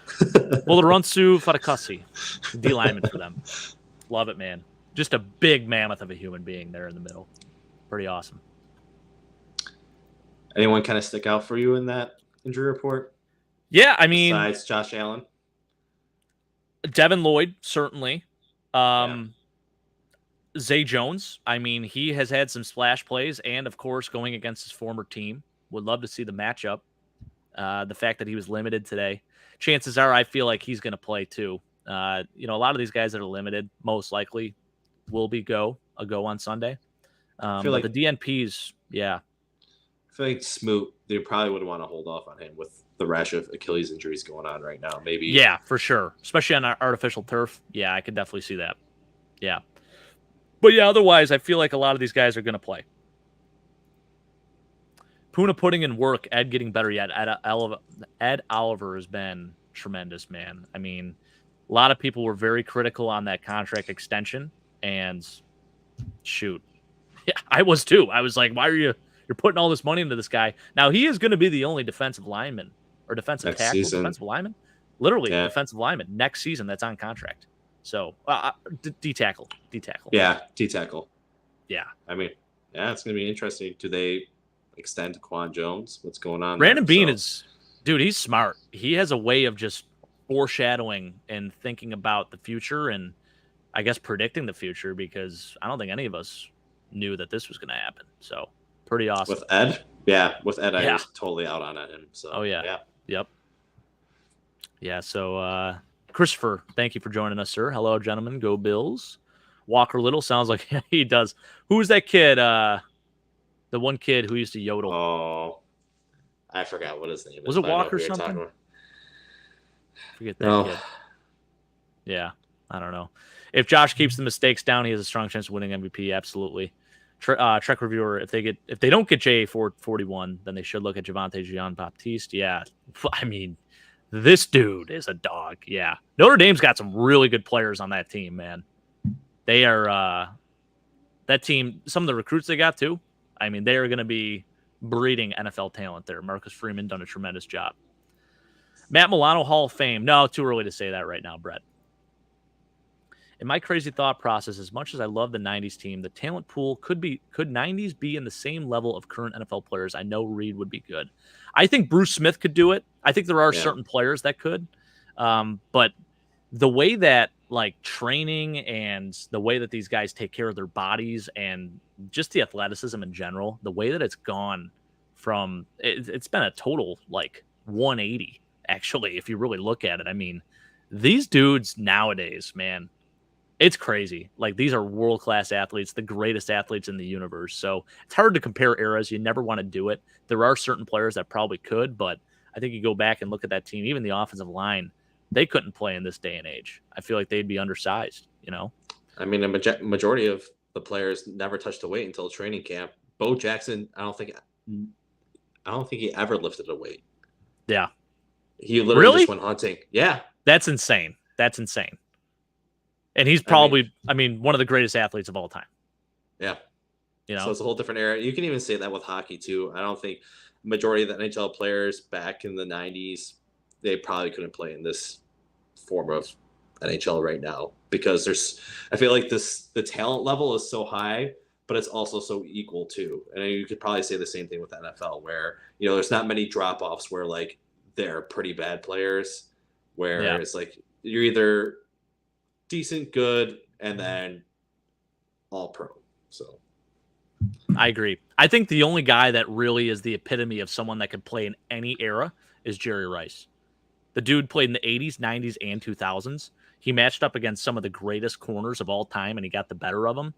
Folorunsho Fatukasi, D lineman for them. Love it, man. Just a big mammoth of a human being there in the middle. Pretty awesome. Anyone kind of stick out for you in that injury report? Yeah, I mean, besides Josh Allen, Devin Lloyd, certainly. Zay Jones, I mean, he has had some splash plays, and of course, going against his former team. Would love to see the matchup. The fact that he was limited today, chances are I feel like he's going to play too. A lot of these guys that are limited most likely will be a go on Sunday. I feel like the DNPs, I feel like Smoot, they probably would want to hold off on him with the rash of Achilles injuries going on right now. Maybe. Yeah, for sure. Especially on our artificial turf. Yeah, I could definitely see that. Yeah. But yeah, otherwise, I feel like a lot of these guys are going to play. Poona putting in work, Ed getting better yet. Ed Oliver has been tremendous, man. I mean, a lot of people were very critical on that contract extension, and shoot. Yeah, I was too. I was like, why are you're putting all this money into this guy? Now, he is going to be the only defensive lineman or defensive tackle, defensive lineman, literally defensive lineman next season that's on contract. So, D-tackle. Yeah, D-tackle. Yeah. I mean, it's going to be interesting. Do they extend Daquan Jones? What's going on? Brandon Beane he's smart. He has a way of just foreshadowing and thinking about the future and I guess predicting the future, because I don't think any of us knew that this was going to happen. So Pretty awesome. With Ed? Yeah, with Ed, I Yeah. was totally out on him. So, Oh, yeah. Yep. Yeah, so Christopher, thank you for joining us, sir. Hello, gentlemen. Go Bills. Walker Little sounds like he does. Who's that kid? The one kid who used to yodel. Oh, I forgot what his name is. Was it but I know Walker who you're something? talking about. Forget that No. kid. Yeah, I don't know. If Josh keeps the mistakes down, he has a strong chance of winning MVP. Absolutely. Trek reviewer, if they don't get JA41, then they should look at Javonte Jean-Baptiste. Yeah, I mean, this dude is a dog. Yeah, Notre Dame's got some really good players on that team, man. They are that team. Some of the recruits they got too. I mean, they are going to be breeding NFL talent there. Marcus Freeman done a tremendous job. Matt Milano Hall of Fame. No, too early to say that right now, Brett. In my crazy thought process, as much as I love the 90s team, the talent pool could 90s be in the same level of current NFL players? I know Reed would be good. I think Bruce Smith could do it. I think there are certain players that could. But the way that like training and the way that these guys take care of their bodies and just the athleticism in general, the way that it's gone from it's been a total like 180, actually, if you really look at it. I mean, these dudes nowadays, man, it's crazy. Like, these are world-class athletes, the greatest athletes in the universe. So it's hard to compare eras. You never want to do it. There are certain players that probably could, but I think you go back and look at that team, even the offensive line, they couldn't play in this day and age. I feel like they'd be undersized, you know? I mean, a majority of the players never touched a weight until training camp. Bo Jackson, I don't think he ever lifted a weight. Yeah. He literally just went hunting. Yeah. That's insane. That's insane. And he's probably, one of the greatest athletes of all time. Yeah. You know? So it's a whole different era. You can even say that with hockey too. I don't think majority of the NHL players back in the 90s, they probably couldn't play in this form of NHL right now because I feel like the talent level is so high, but it's also so equal too. And you could probably say the same thing with the NFL where, there's not many drop-offs where like they're pretty bad players where it's like you're either decent, good, and then all pro. So I agree. I think the only guy that really is the epitome of someone that could play in any era is Jerry Rice. The dude played in the 80s, 90s, and 2000s. He matched up against some of the greatest corners of all time, and he got the better of them.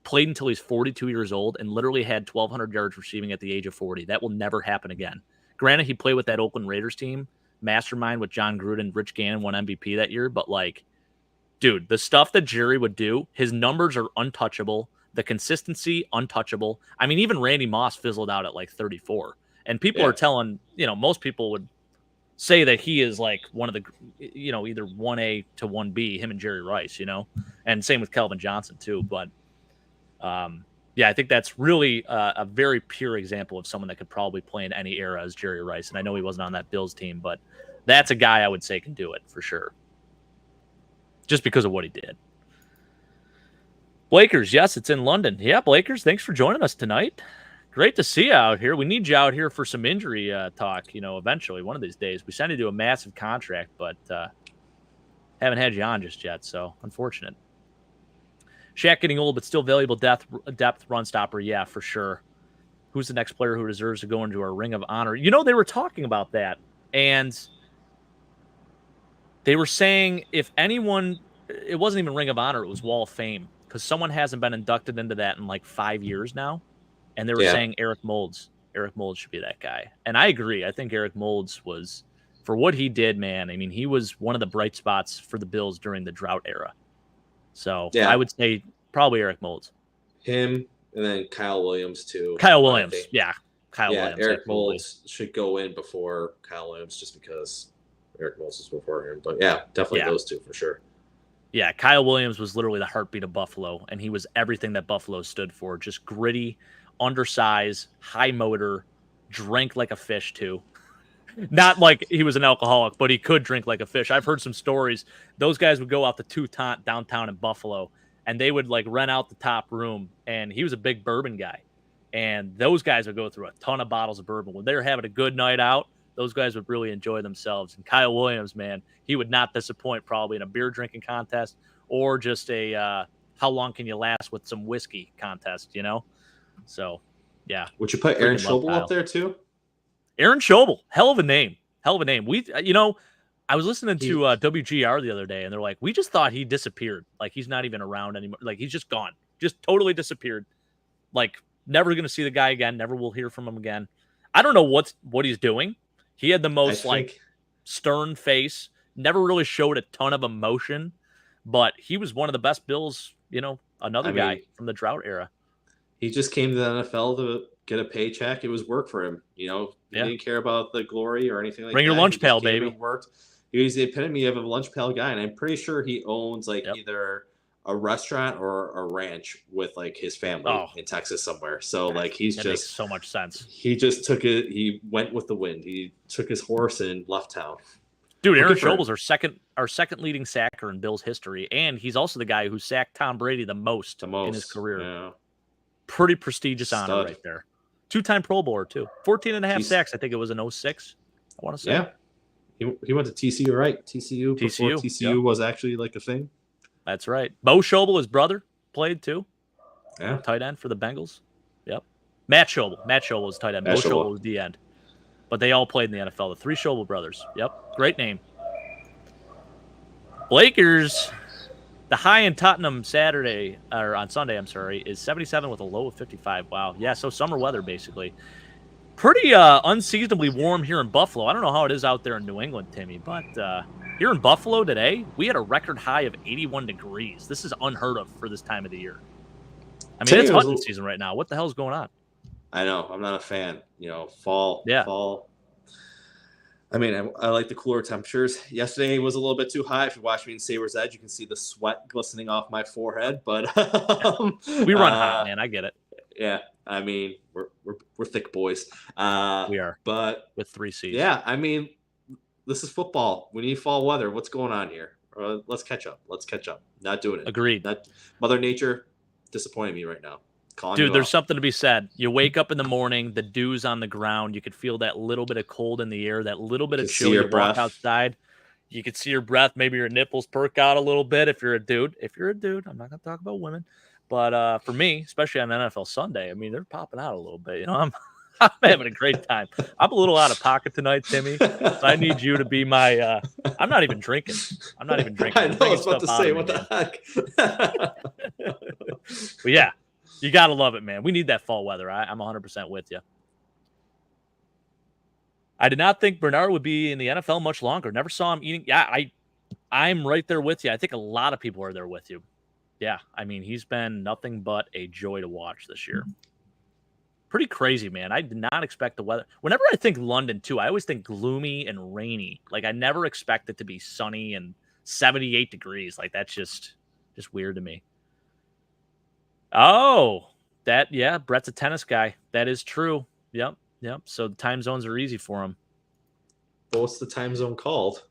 Played until he's 42 years old and literally had 1,200 yards receiving at the age of 40. That will never happen again. Granted, he played with that Oakland Raiders team, mastermind with John Gruden. Rich Gannon won MVP that year, but like, dude, the stuff that Jerry would do, his numbers are untouchable. The consistency, untouchable. I mean, even Randy Moss fizzled out at like 34. And people are telling, most people would say that he is like one of the, either 1A to 1B, him and Jerry Rice, and same with Calvin Johnson too. But I think that's really a very pure example of someone that could probably play in any era as Jerry Rice. And I know he wasn't on that Bills team, but that's a guy I would say can do it for sure. Just because of what he did. Blakers, yes, it's in London. Yeah, Blakers, thanks for joining us tonight. Great to see you out here. We need you out here for some injury talk, eventually, one of these days. We signed you to a massive contract, but haven't had you on just yet, so unfortunate. Shaq getting old, but still valuable depth run stopper. Yeah, for sure. Who's the next player who deserves to go into our Ring of Honor? They were talking about that, and they were saying if anyone, it wasn't even Ring of Honor, it was Wall of Fame, because someone hasn't been inducted into that in like 5 years now. And they were saying Eric Moulds. Eric Moulds should be that guy. And I agree. I think Eric Moulds was, for what he did, man, I mean, he was one of the bright spots for the Bills during the drought era. So I would say probably Eric Moulds. Him, and then Kyle Williams too. Kyle Williams. Kyle Williams. Eric Moulds should go in before Kyle Williams just because Eric Moulds was before him. But definitely those two for sure. Yeah, Kyle Williams was literally the heartbeat of Buffalo, and he was everything that Buffalo stood for. Just gritty, undersized, high motor, drank like a fish too. Not like he was an alcoholic, but he could drink like a fish. I've heard some stories. Those guys would go out to Toutant downtown in Buffalo, and they would like rent out the top room, and he was a big bourbon guy. And those guys would go through a ton of bottles of bourbon. When they were having a good night out, those guys would really enjoy themselves. And Kyle Williams, man, he would not disappoint probably in a beer drinking contest or just a how long can you last with some whiskey contest, So Yeah. Would you put Aaron Freaking love Schobel Kyle. up there too? Aaron Schobel, hell of a name. Hell of a name. I was listening to WGR the other day, and they're like, we just thought he disappeared. Like, he's not even around anymore. Like, he's just gone. Just totally disappeared. Like, never going to see the guy again. Never will hear from him again. I don't know what he's doing. He had the most, stern face. Never really showed a ton of emotion. But he was one of the best Bills, another guy from the drought era. He just came to the NFL to get a paycheck. It was work for him. He didn't care about the glory or anything like that. Bring your lunch pail, baby. Worked. He was the epitome of a lunch pail guy, and I'm pretty sure he owns either a restaurant or a ranch with his family in Texas somewhere. So he's that makes so much sense. He just took it. He went with the wind. He took his horse and left town. Dude, Aaron Schobel's our second leading sacker in Bills history, and he's also the guy who sacked Tom Brady the most in his career. Yeah. Pretty prestigious honor right there. 2-time Pro Bowler, too. 14 and a half sacks. I think it was in 06, I want to say. Yeah. He went to TCU, right? TCU before TCU was actually a thing. That's right. Bo Schobel, his brother, played, too. Yeah. Tight end for the Bengals. Yep. Matt Schobel was tight end. Bo Schobel was the end. But they all played in the NFL. The 3 Schobel brothers. Yep. Great name. Blakers. The high in Tottenham on Sunday, is 77 with a low of 55. Wow. Yeah, so summer weather, basically. Pretty unseasonably warm here in Buffalo. I don't know how it is out there in New England, Timmy, but here in Buffalo today, we had a record high of 81 degrees. This is unheard of for this time of the year. I mean, it's hunting season right now. What the hell's going on? I know. I'm not a fan. Fall. I mean, I like the cooler temperatures. Yesterday was a little bit too high. If you watch me in Saber's Edge, you can see the sweat glistening off my forehead. But we run hot, man. I get it. Yeah, I mean, we're thick boys. We are, but with 3 C's. Yeah, I mean, this is football. We need fall weather. What's going on here? Let's catch up. Not doing it. Agreed. Mother Nature disappointing me right now. Dude, there's something to be said. You wake up in the morning, the dew's on the ground. You could feel that little bit of cold in the air, that little bit of chill. You walk outside. You could see your breath. Maybe your nipples perk out a little bit if you're a dude. I'm not going to talk about women. But for me, especially on NFL Sunday, I mean, they're popping out a little bit. I'm having a great time. I'm a little out of pocket tonight, Timmy. So I need you to be my I'm not even drinking. I know, I was about to say, what the heck? But yeah. You got to love it, man. We need that fall weather. I'm 100% with you. I did not think Bernard would be in the NFL much longer. Never saw him eating. Yeah, I'm right there with you. I think a lot of people are there with you. Yeah, I mean, he's been nothing but a joy to watch this year. Pretty crazy, man. I did not expect the weather. Whenever I think London, too, I always think gloomy and rainy. I never expect it to be sunny and 78 degrees. That's just weird to me. Oh, Brett's a tennis guy. That is true. Yep. So the time zones are easy for him. But what's the time zone called?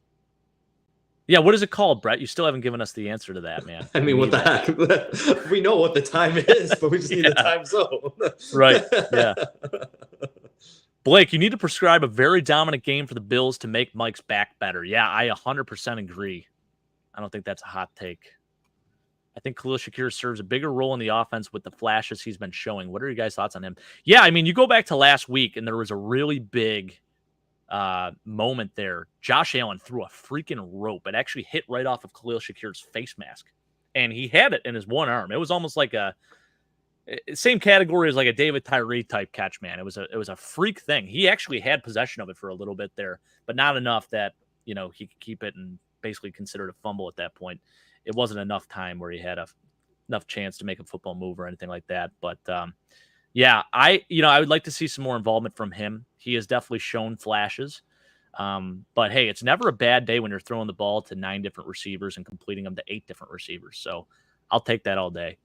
Yeah, what is it called, Brett? You still haven't given us the answer to that, man. I mean, what the heck? We know what the time is, but we just need the time zone. Right, yeah. Blake, you need to prescribe a very dominant game for the Bills to make Mike's back better. Yeah, I 100% agree. I don't think that's a hot take. I think Khalil Shakir serves a bigger role in the offense with the flashes he's been showing. What are your guys' thoughts on him? Yeah, I mean, you go back to last week, and there was a really big moment there. Josh Allen threw a freaking rope. It actually hit right off of Khalil Shakir's face mask, and he had it in his one arm. It was almost like same category as a David Tyree type catch, man. It was a freak thing. He actually had possession of it for a little bit there, but not enough that he could keep it and basically consider it a fumble at that point. It wasn't enough time where he had enough chance to make a football move or anything like that. But yeah, I would like to see some more involvement from him. He has definitely shown flashes. But hey, it's never a bad day when you're throwing the ball to 9 different receivers and completing them to 8 different receivers. So I'll take that all day.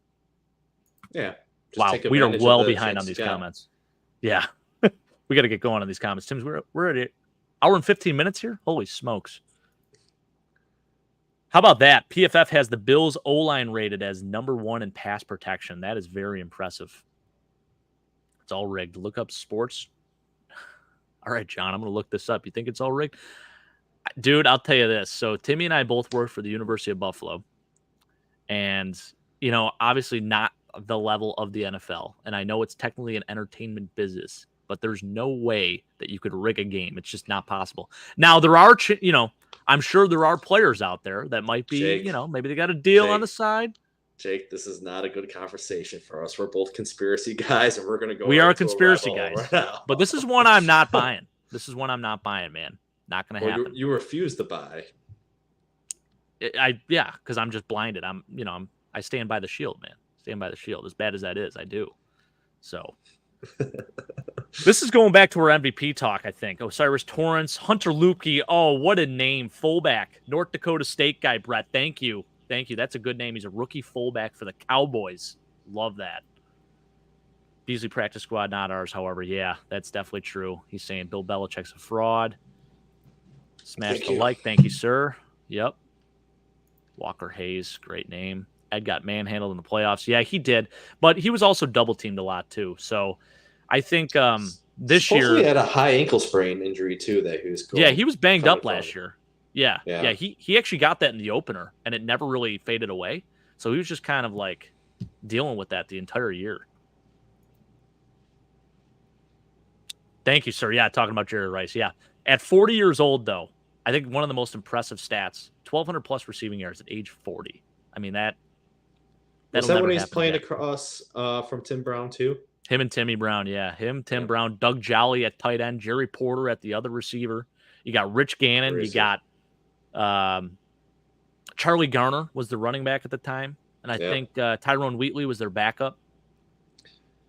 Yeah. Wow, we are well behind on these comments. Yeah, we got to get going on these comments. Tim, we're at an hour and 15 minutes here. Holy smokes. How about that? PFF has the Bills O-line rated as number 1 in pass protection. That is very impressive. It's all rigged. Look up sports. All right, John, I'm going to look this up. You think it's all rigged? Dude, I'll tell you this. So Timmy and I both work for the University of Buffalo. And, obviously not the level of the NFL. And I know it's technically an entertainment business, but there's no way that you could rig a game. It's just not possible. Now, there are, I'm sure there are players out there that might be, Jake, maybe they got a deal on Jake. the side. Jake, this is not a good conversation for us. We're both conspiracy guys, and we're going to go. We are conspiracy guys, right now. But this is one I'm not buying. This is one I'm not buying, man. Not going to happen. You refuse to buy. Because I'm just blinded. I stand by the shield, man. Stand by the shield. As bad as that is, I do. So this is going back to our MVP talk, I think. Osiris Torrance, Hunter Luepke. Oh, what a name. Fullback. North Dakota State guy, Brett. Thank you. Thank you. That's a good name. He's a rookie fullback for the Cowboys. Love that. Beasley practice squad, not ours, however. Yeah, that's definitely true. He's saying Bill Belichick's a fraud. Smash the like. Thank you, sir. Yep. Walker Hayes, great name. Ed got manhandled in the playoffs. Yeah, he did. But he was also double-teamed a lot, too. So I think this year... He had a high ankle sprain injury, too, that he was going. Yeah, he was banged up last year. Yeah. He actually got that in the opener, and it never really faded away. So he was just kind of like dealing with that the entire year. Thank you, sir. Yeah, talking about Jerry Rice. Yeah. At 40 years old, though, I think one of the most impressive stats, 1,200-plus receiving yards at age 40. I mean, is that when he's playing across from Tim Brown, too? Him and Timmy Brown, yeah. Tim Brown, Doug Jolly at tight end, Jerry Porter at the other receiver. You got Rich Gannon. You got Charlie Garner was the running back at the time. And I think Tyrone Wheatley was their backup.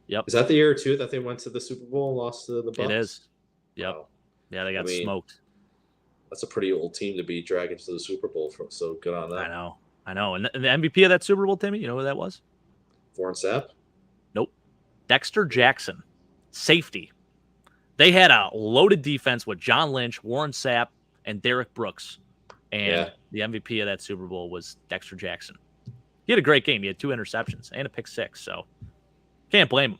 Yep. Is that the year, too, that they went to the Super Bowl and lost to the Bucs? It is. Yep. Wow. Yeah, they got smoked. That's a pretty old team to be dragging to the Super Bowl. So good on that. I know. And the MVP of that Super Bowl, Timmy, you know who that was? Warren Sapp? Nope. Dexter Jackson, safety. They had a loaded defense with John Lynch, Warren Sapp, and Derek Brooks. And the MVP of that Super Bowl was Dexter Jackson. He had a great game. He had 2 interceptions and a pick 6, so can't blame him.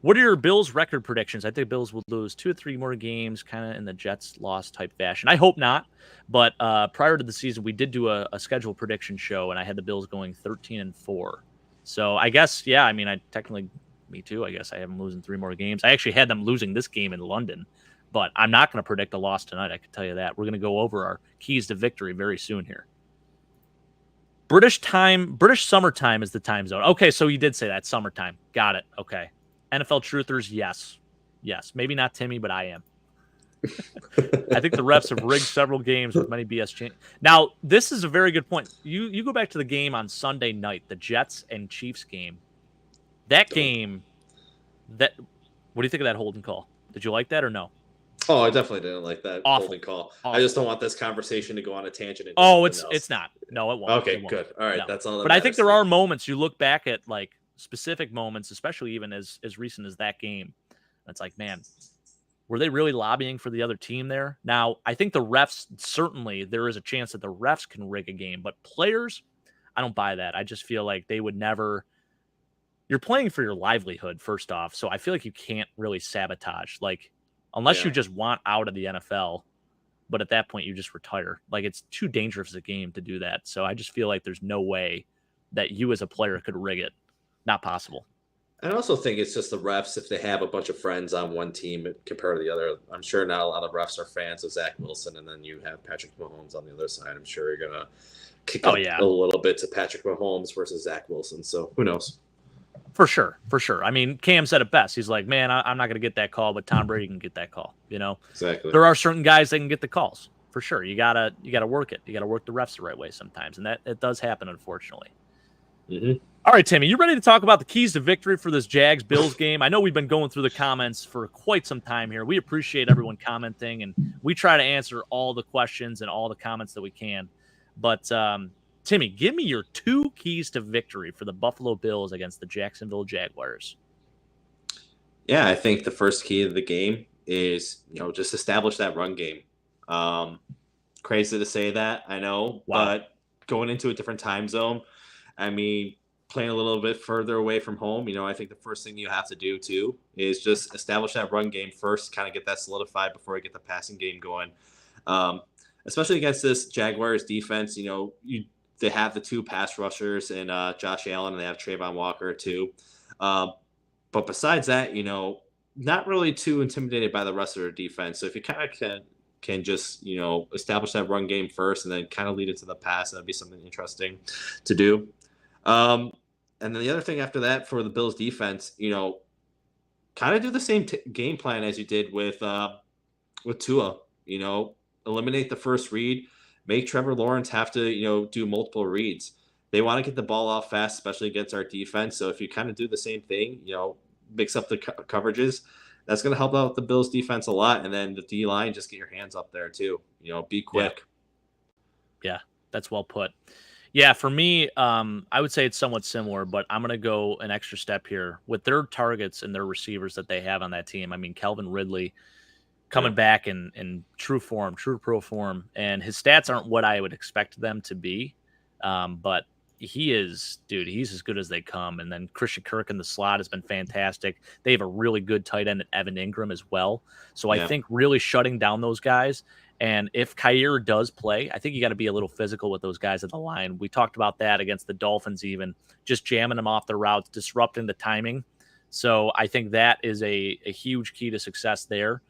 What are your Bills record predictions? I think Bills will lose 2 or 3 more games, kind of in the Jets loss type fashion. I hope not, but prior to the season, we did do a schedule prediction show, and I had the Bills going 13-4. So I guess, me too. I guess I have them losing 3 more games. I actually had them losing this game in London, but I'm not going to predict a loss tonight. I can tell you that. We're going to go over our keys to victory very soon here. British summertime is the time zone. Okay, so you did say that, summertime. Got it. Okay. NFL truthers, yes. Maybe not Timmy, but I am. I think the refs have rigged several games with many BS changes. Now, this is a very good point. You go back to the game on Sunday night, the Jets and Chiefs game. That game, what do you think of that holding call? Did you like that or no? Oh, I definitely didn't like that holding call. Awful. I just don't want this conversation to go on a tangent. It's not. No, it won't. Okay, it won't. Good. All right, no. That's all. But I think there are moments you look back at, like specific moments, especially even as recent as that game. It's like, man, were they really lobbying for the other team there? Now, I think the refs, certainly there is a chance that the refs can rig a game, but players, I don't buy that. I just feel like they would never. You're playing for your livelihood, first off, so I feel like you can't really sabotage. Like, unless you just want out of the NFL, but at that point you just retire. Like, it's too dangerous a game to do that. So I just feel like there's no way that you as a player could rig it. Not possible. I also think it's just the refs, if they have a bunch of friends on one team compared to the other. I'm sure not a lot of refs are fans of Zach Wilson, and then you have Patrick Mahomes on the other side. I'm sure you're going to kick up a little bit to Patrick Mahomes versus Zach Wilson. So who knows? For sure. I mean, Cam said it best. He's like, man, I'm not going to get that call, but Tom Brady can get that call. Exactly. There are certain guys that can get the calls for sure. You gotta work it. You gotta work the refs the right way sometimes, and that it does happen, unfortunately. Mm-hmm. All right, Timmy, you ready to talk about the keys to victory for this Jags-Bills game? I know we've been going through the comments for quite some time here. We appreciate everyone commenting, and we try to answer all the questions and all the comments that we can. But Timmy, give me your 2 keys to victory for the Buffalo Bills against the Jacksonville Jaguars. Yeah, I think the first key of the game is, just establish that run game. Crazy to say that, I know, but going into a different time zone, I mean, playing a little bit further away from home, I think the first thing you have to do too is just establish that run game first, kind of get that solidified before you get the passing game going. Especially against this Jaguars defense, they have the 2 pass rushers and Josh Allen, and they have Trayvon Walker too. But besides that, not really too intimidated by the rest of their defense. So if you kind of can just, establish that run game first and then kind of lead it to the pass, that'd be something interesting to do. And then the other thing after that for the Bills defense, kind of do the same game plan as you did with Tua, eliminate the first read, make Trevor Lawrence have to, do multiple reads. They want to get the ball off fast, especially against our defense. So if you kind of do the same thing, mix up the coverages, that's going to help out the Bills defense a lot. And then the D line, just get your hands up there too, be quick. Yeah, that's well put. Yeah, for me, I would say it's somewhat similar, but I'm going to go an extra step here with their targets and their receivers that they have on that team. I mean, Calvin Ridley coming back in true form, true pro form, and his stats aren't what I would expect them to be, but he's as good as they come. And then Christian Kirk in the slot has been fantastic. They have a really good tight end, Evan Ingram, as well. So I think really shutting down those guys. And if Kyer does play, I think you got to be a little physical with those guys at the line. We talked about that against the Dolphins, even just jamming them off the routes, disrupting the timing. So I think that is a huge key to success there,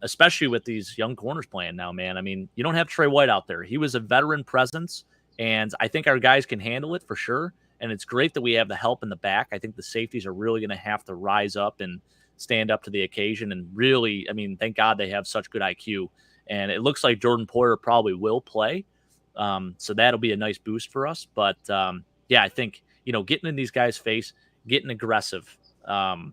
especially with these young corners playing now, man. I mean, you don't have Trey White out there. He was a veteran presence, and I think our guys can handle it for sure. And it's great that we have the help in the back. I think the safeties are really going to have to rise up and stand up to the occasion. And really, I mean, thank God they have such good IQ. And it looks like Jordan Poyer probably will play. So that'll be a nice boost for us. But, I think, getting in these guys' face, getting aggressive, trying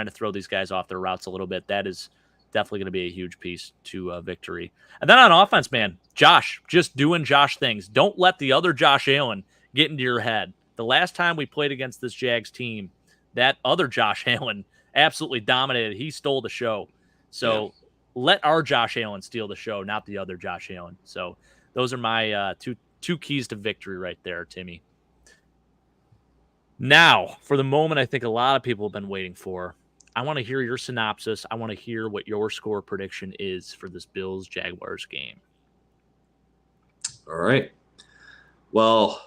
to throw these guys off their routes a little bit, that is definitely going to be a huge piece to victory. And then on offense, man, Josh, just doing Josh things. Don't let the other Josh Allen get into your head. The last time we played against this Jags team, that other Josh Allen absolutely dominated. He stole the show. So let our Josh Allen steal the show, not the other Josh Allen. So those are my two keys to victory right there, Timmy. Now, for the moment I think a lot of people have been waiting for, I want to hear your synopsis. I want to hear what your score prediction is for this Bills-Jaguars game. All right. Well,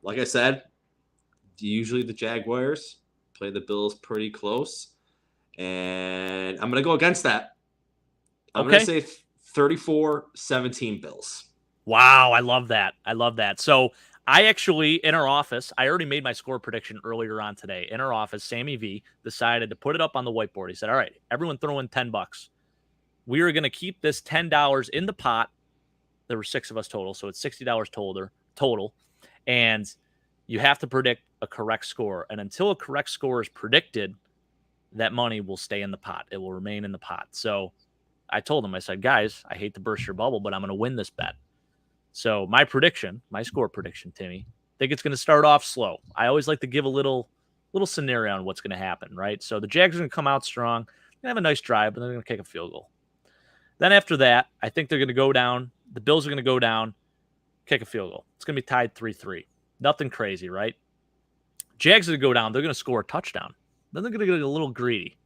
like I said, usually the Jaguars play the Bills pretty close, and I'm going to go against that. I'm going to say 34-17 Bills. Wow, I love that. So I actually, in our office, I already made my score prediction earlier on today. In our office, Sammy V decided to put it up on the whiteboard. He said, all right, everyone throw in $10. We are going to keep this $10 in the pot. There were 6 of us total, so it's $60 total. And you have to predict a correct score. And until a correct score is predicted, that money will stay in the pot. It will remain in the pot. So I told him, I said, guys, I hate to burst your bubble, but I'm going to win this bet. So my score prediction, Timmy, I think it's going to start off slow. I always like to give a little scenario on what's going to happen, right? So the Jags are going to come out strong. They're going to have a nice drive, but they're going to kick a field goal. Then after that, I think they're going to go down. The Bills are going to go down, kick a field goal. It's going to be tied 3-3. Nothing crazy, right? Jags are going to go down. They're going to score a touchdown. Then they're going to get a little greedy.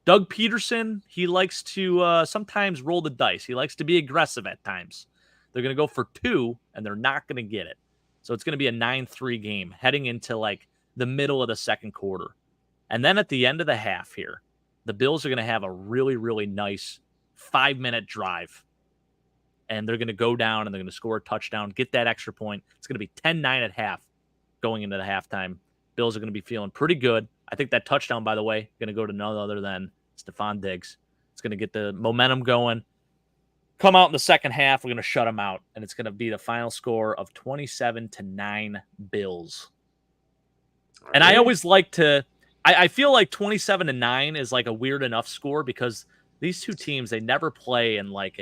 Doug Peterson, he likes to sometimes roll the dice. He likes to be aggressive at times. They're going to go for 2, and they're not going to get it. So it's going to be a 9-3 game heading into like the middle of the second quarter. And then at the end of the half here, the Bills are going to have a really, really nice 5-minute drive. And they're going to go down, and they're going to score a touchdown, get that extra point. It's going to be 10-9 at half going into the halftime. Bills are going to be feeling pretty good. I think that touchdown, by the way, going to go to none other than Stephon Diggs. It's going to get the momentum going. Come out in the second half, we're going to shut them out, and it's going to be the final score of 27-9 Bills. Right. And I always like to I feel like 27-9 is like a weird enough score because these two teams, they never play in like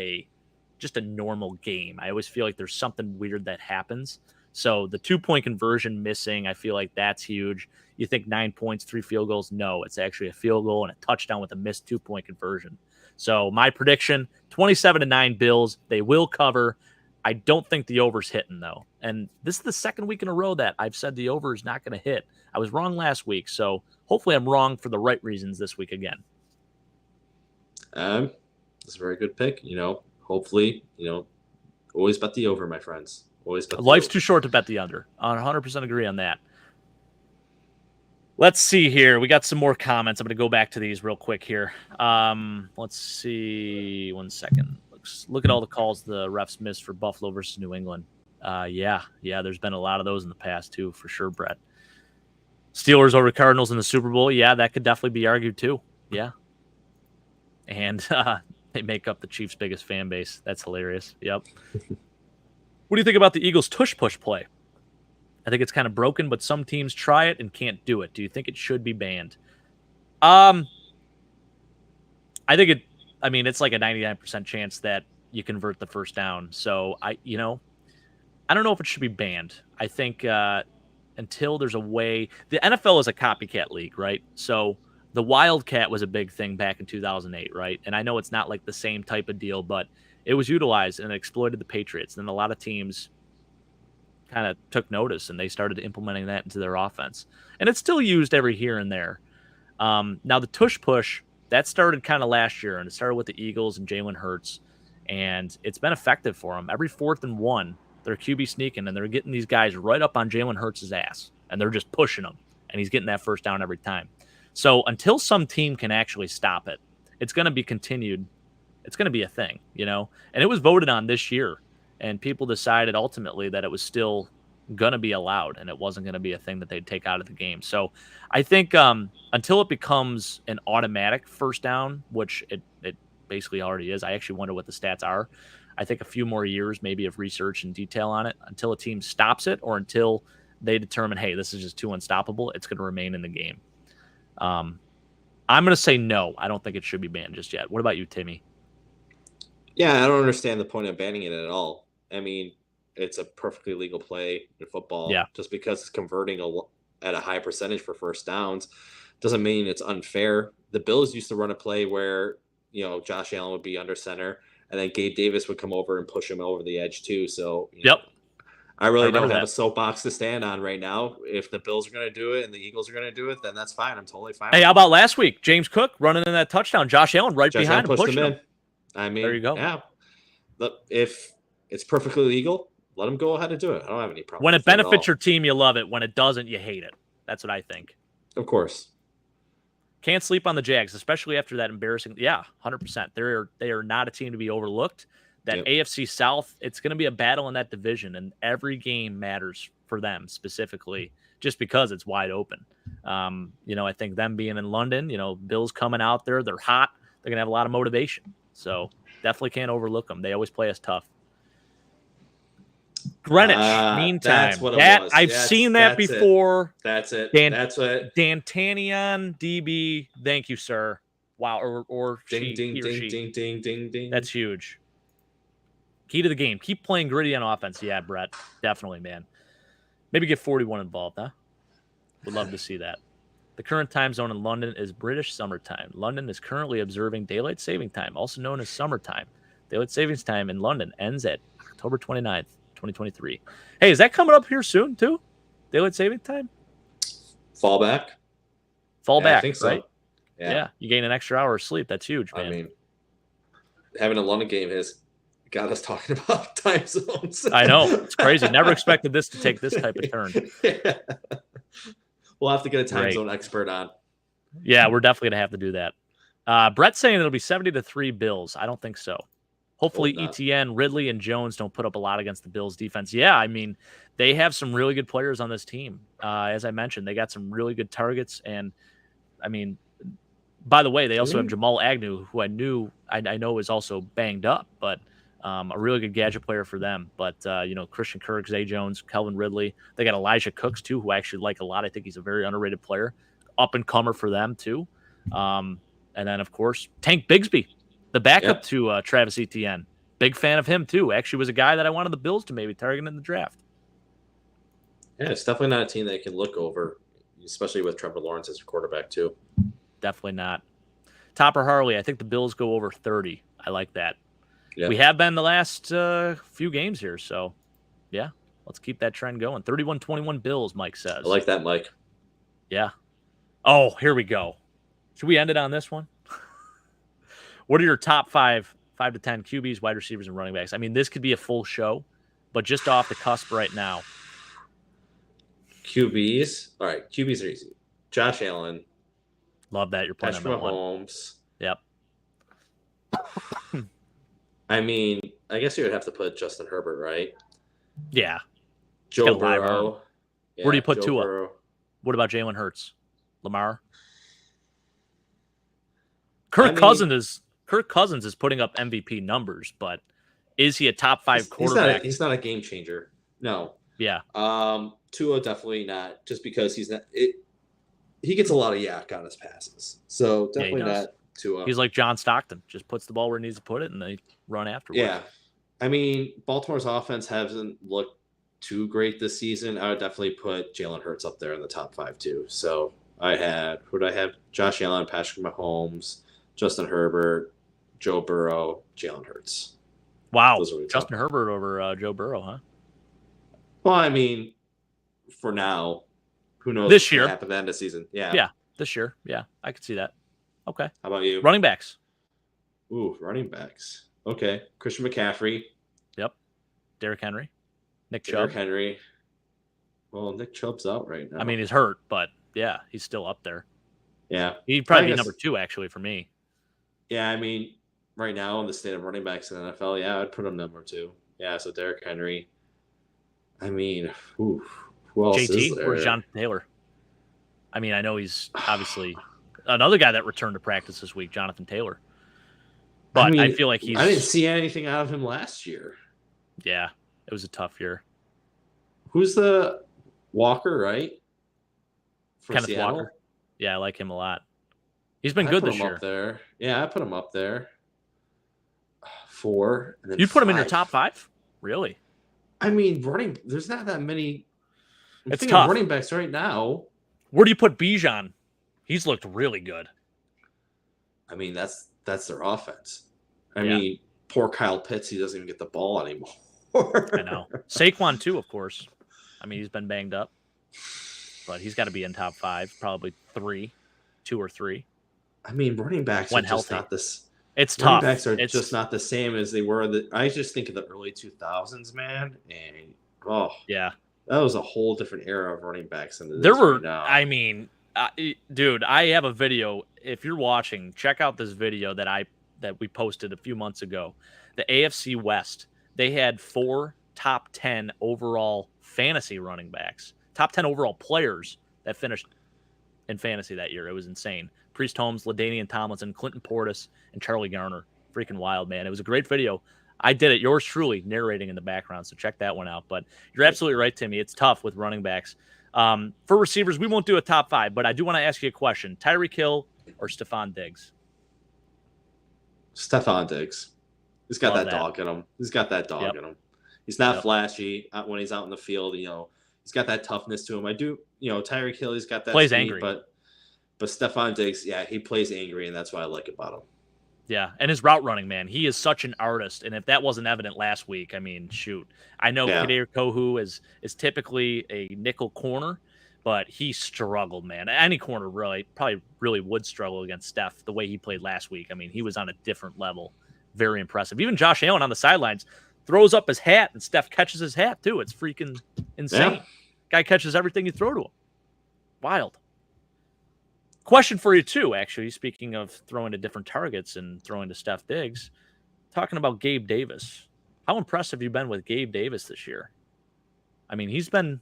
just a normal game. I always feel like there's something weird that happens. So the 2-point conversion missing, I feel like that's huge. You think 9 points, 3 field goals? No, it's actually a field goal and a touchdown with a missed 2-point conversion. So my prediction, 27-9 Bills. They will cover. I don't think the over's hitting, though. And this is the second week in a row that I've said the over is not going to hit. I was wrong last week, so hopefully I'm wrong for the right reasons this week again. That's a very good pick. Hopefully, always bet the over, my friends. Always bet the Life's over. too short to bet the under. I 100% agree on that. Let's see here. We got some more comments. I'm going to go back to these real quick here. Let's see. 1 second. Look at all the calls the refs missed for Buffalo versus New England. Yeah. There's been a lot of those in the past too, for sure, Brett. Steelers over Cardinals in the Super Bowl. Yeah, that could definitely be argued too. Yeah. And they make up the Chiefs' biggest fan base. That's hilarious. Yep. What do you think about the Eagles' tush-push play? I think it's kind of broken, but some teams try it and can't do it. Do you think it should be banned? I think it's like a 99% chance that you convert the first down. So I don't know if it should be banned. I think until there's a way, the NFL is a copycat league, right? So the Wildcat was a big thing back in 2008, right? And I know it's not like the same type of deal, but it was utilized and it exploited the Patriots. And a lot of teams kind of took notice and they started implementing that into their offense. And it's still used every here and there. Now the tush push, that started kind of last year, and it started with the Eagles and Jalen Hurts, and it's been effective for them. Every 4th and 1, they're QB sneaking, and they're getting these guys right up on Jalen Hurts' ass, and they're just pushing him, and he's getting that first down every time. So until some team can actually stop it, it's going to be continued. It's going to be a thing, and it was voted on this year, and people decided ultimately that it was still going to be allowed and it wasn't going to be a thing that they'd take out of the game. So I think until it becomes an automatic first down, which it basically already is, I actually wonder what the stats are. I think a few more years maybe of research and detail on it until a team stops it or until they determine, hey, this is just too unstoppable, it's going to remain in the game. I'm going to say no. I don't think it should be banned just yet. What about you, Timmy? Yeah, I don't understand the point of banning it at all. I mean, it's a perfectly legal play in football. Yeah. Just because it's converting at a high percentage for first downs doesn't mean it's unfair. The Bills used to run a play where, Josh Allen would be under center and then Gabe Davis would come over and push him over the edge too. So, Yep. I really don't have a soapbox to stand on right now. If the Bills are going to do it and the Eagles are going to do it, then that's fine. I'm totally fine. Hey, how about last week? James Cook running in that touchdown. Josh Allen behind him, pushing him. I mean, there you go. Yeah. Look, if it's perfectly legal, let them go ahead and do it. I don't have any problem. When it benefits your team, you love it. When it doesn't, you hate it. That's what I think. Of course. Can't sleep on the Jags, especially after that embarrassing. Yeah, 100%. They are not a team to be overlooked. That AFC South, it's going to be a battle in that division, and every game matters for them specifically just because it's wide open. I think them being in London, Bills coming out there, they're hot. They're going to have a lot of motivation. So definitely can't overlook them. They always play us tough. Greenwich, meantime. That's what it was. I've seen that before. That's it. That's what. Dantanian DB, thank you, sir. Wow, or ding, she, ding, he or ding, she. ding, ding, ding, ding. That's huge. Key to the game. Keep playing gritty on offense. Yeah, Brett. Definitely, man. Maybe get 41 involved, huh? Would love to see that. The current time zone in London is British summertime. London is currently observing daylight saving time, also known as summertime. Daylight savings time in London ends at October 29th, 2023. Hey, is that coming up here soon, too? Daylight saving time? Fall back, I think so. Right? Yeah. You gain an extra hour of sleep. That's huge, man. I mean, having a London game has got us talking about time zones. I know. It's crazy. Never expected this to take this type of turn. Yeah. We'll have to get a time zone expert on. Yeah, we're definitely going to have to do that. Brett's saying it'll be 70-3 Bills. I don't think so. Hopefully ETN, Ridley, and Jones don't put up a lot against the Bills defense. Yeah, I mean, they have some really good players on this team. As I mentioned, they got some really good targets. And, I mean, by the way, they also have Jamal Agnew, who I know is also banged up, but a really good gadget player for them. But, Christian Kirk, Zay Jones, Calvin Ridley. They got Elijah Cooks, too, who I actually like a lot. I think he's a very underrated player. Up-and-comer for them, too. And then, of course, Tank Bigsby, the backup to Travis Etienne. Big fan of him, too. Actually was a guy that I wanted the Bills to maybe target in the draft. Yeah, it's definitely not a team that you can look over, especially with Trevor Lawrence as your quarterback, too. Definitely not. Topper Harley, I think the Bills go over 30. I like that. Yeah. We have been the last few games here, so, yeah, let's keep that trend going. 31-21 Bills, Mike says. I like that, Mike. Yeah. Oh, here we go. Should we end it on this one? What are your top 5 to 10 QBs, wide receivers, and running backs? I mean, this could be a full show. but just off the cusp right now. QBs. All right, QBs are easy. Josh Allen. Love that you're playing Patrick him at one. Mahomes. Yep. I mean, I guess you would have to put Justin Herbert, right? Yeah. Joe Burrow. Yeah, Where do you put Tua? Burrow. What about Jalen Hurts? Lamar? Kirk Cousins is putting up MVP numbers, but is he a top 5 quarterback? He's not a game changer. No. Yeah. Tua definitely not, just because he's not. He gets a lot of yak on his passes, so definitely not Tua. He's like John Stockton, just puts the ball where he needs to put it, and they run afterwards. Yeah, I mean, Baltimore's offense hasn't looked too great this season. I would definitely put Jalen Hurts up there in the top 5 too. So I had Josh Allen, Patrick Mahomes, Justin Herbert, Joe Burrow, Jalen Hurts. Wow, Justin Herbert over Joe Burrow, huh? Well, I mean, for now, who knows this year? What happened at the end of the season? Yeah, this year. Yeah, I could see that. Okay. How about you? Running backs. Ooh, running backs. Okay, Christian McCaffrey. Yep. Derrick Henry. Nick Chubb. Derrick Henry. Well, Nick Chubb's out right now. I mean, he's hurt, but yeah, he's still up there. Yeah. He'd probably be number 2, actually, for me. Yeah, I mean, right now in the state of running backs in the NFL, yeah, I'd put him number 2. Yeah, so Derrick Henry. I mean, who else is JT there? or Jonathan Taylor? I mean, I know he's obviously another guy that returned to practice this week, Jonathan Taylor. But I feel like I didn't see anything out of him last year. Yeah, it was a tough year. Who's the Walker, right? Kenneth Seattle? Walker. Yeah, I like him a lot. He's been good this year. Up there. Yeah, I put him up there. 4. And then You'd put him in 5. your top 5? Really? I mean, there's not that many. It's tough. Running backs right now. Where do you put Bijan? He's looked really good. I mean, that's their offense. I mean, poor Kyle Pitts, he doesn't even get the ball anymore. I know. Saquon too, of course. I mean, he's been banged up, but he's got to be in top 5, probably 2 or 3. I mean, running backs when are healthy. just not this. It's running tough. Backs are just not the same as they were. I just think of the early 2000s, man, and yeah, that was a whole different era of running backs. There were, I mean, dude, I have a video. If you're watching, check out this video that we posted a few months ago. The AFC West, they had 4 top 10 overall fantasy running backs, top 10 overall players that finished in fantasy that year. It was insane. Priest Holmes, LaDainian Tomlinson, Clinton Portis, and Charlie Garner. Freaking wild, man. It was a great video. I did it. Yours truly narrating in the background, so check that one out. But you're absolutely right, Timmy. It's tough with running backs. For receivers, we won't do a top 5, but I do want to ask you a question. Tyreek Hill or Stephon Diggs? Stephon Diggs. He's got that dog in him. He's got that dog in him. He's not flashy when he's out in the field. He's got that toughness to him. Tyreek Hill, he's got that plays speed, angry. But Stephon Diggs, yeah, he plays angry, and that's what I like about him. Yeah, and his route running, man, he is such an artist. And if that wasn't evident last week, I mean, shoot. I know Kader Kohu is typically a nickel corner, but he struggled, man. Any corner probably really would struggle against Steph the way he played last week. I mean, he was on a different level. Very impressive. Even Josh Allen on the sidelines throws up his hat, and Steph catches his hat, too. It's freaking insane. Yeah. Guy catches everything you throw to him. Wild. Question for you, too, actually, speaking of throwing to different targets and throwing to Steph Diggs, talking about Gabe Davis. How impressed have you been with Gabe Davis this year? I mean, he's been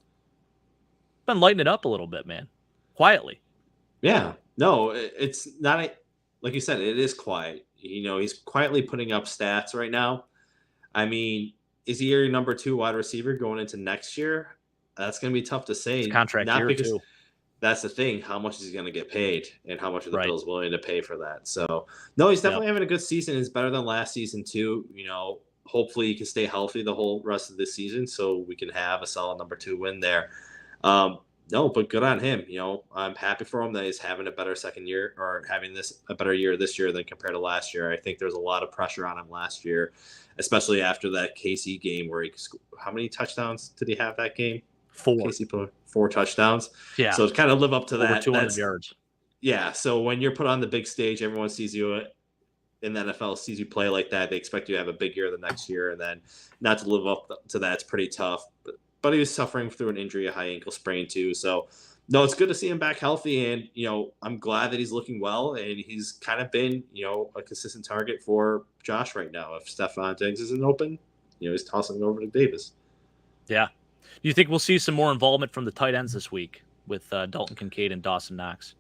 lighting it up a little bit, man. Quietly. Yeah. No, it's not like you said, it is quiet. He's quietly putting up stats right now. I mean, is he your number 2 wide receiver going into next year? That's going to be tough to say. It's contract year, too. That's the thing. How much is he going to get paid, and how much are the Bills willing to pay for that? So, no, he's definitely having a good season. It's better than last season too. Hopefully he can stay healthy the whole rest of the season, so we can have a solid number 2 win there. No, but good on him. I'm happy for him that he's having a better second year, or having a better year this year than compared to last year. I think there's a lot of pressure on him last year, especially after that KC game where how many touchdowns did he have that game? 4. Casey put 4 touchdowns. Yeah. So to kind of live up to over that. 200 yards. Yeah. So when you're put on the big stage, everyone sees you in the NFL sees you play like that, they expect you to have a big year the next year, and then not to live up to that, it's pretty tough. But he was suffering through an injury, a high ankle sprain too. So, no, it's good to see him back healthy, and I'm glad that he's looking well, and he's kind of been a consistent target for Josh right now. If Stephon Diggs isn't open, he's tossing it over to Davis. Yeah. Do you think we'll see some more involvement from the tight ends this week with Dalton Kincaid and Dawson Knox?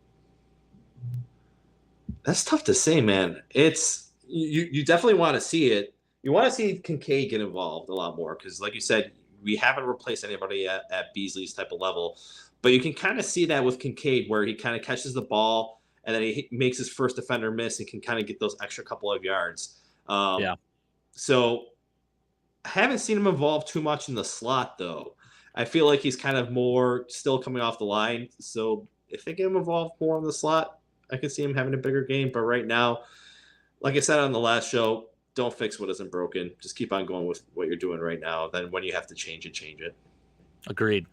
That's tough to say, man. It's you definitely want to see it. You want to see Kincaid get involved a lot more because, like you said, we haven't replaced anybody at Beasley's type of level. But you can kind of see that with Kincaid where he kind of catches the ball and then he makes his first defender miss and can kind of get those extra couple of yards. So I haven't seen him evolve too much in the slot, though. I feel like he's kind of more still coming off the line. So if they get him involved more in the slot, I can see him having a bigger game. But right now, like I said on the last show, don't fix what isn't broken. Just keep on going with what you're doing right now. Then when you have to change it, change it. Agreed.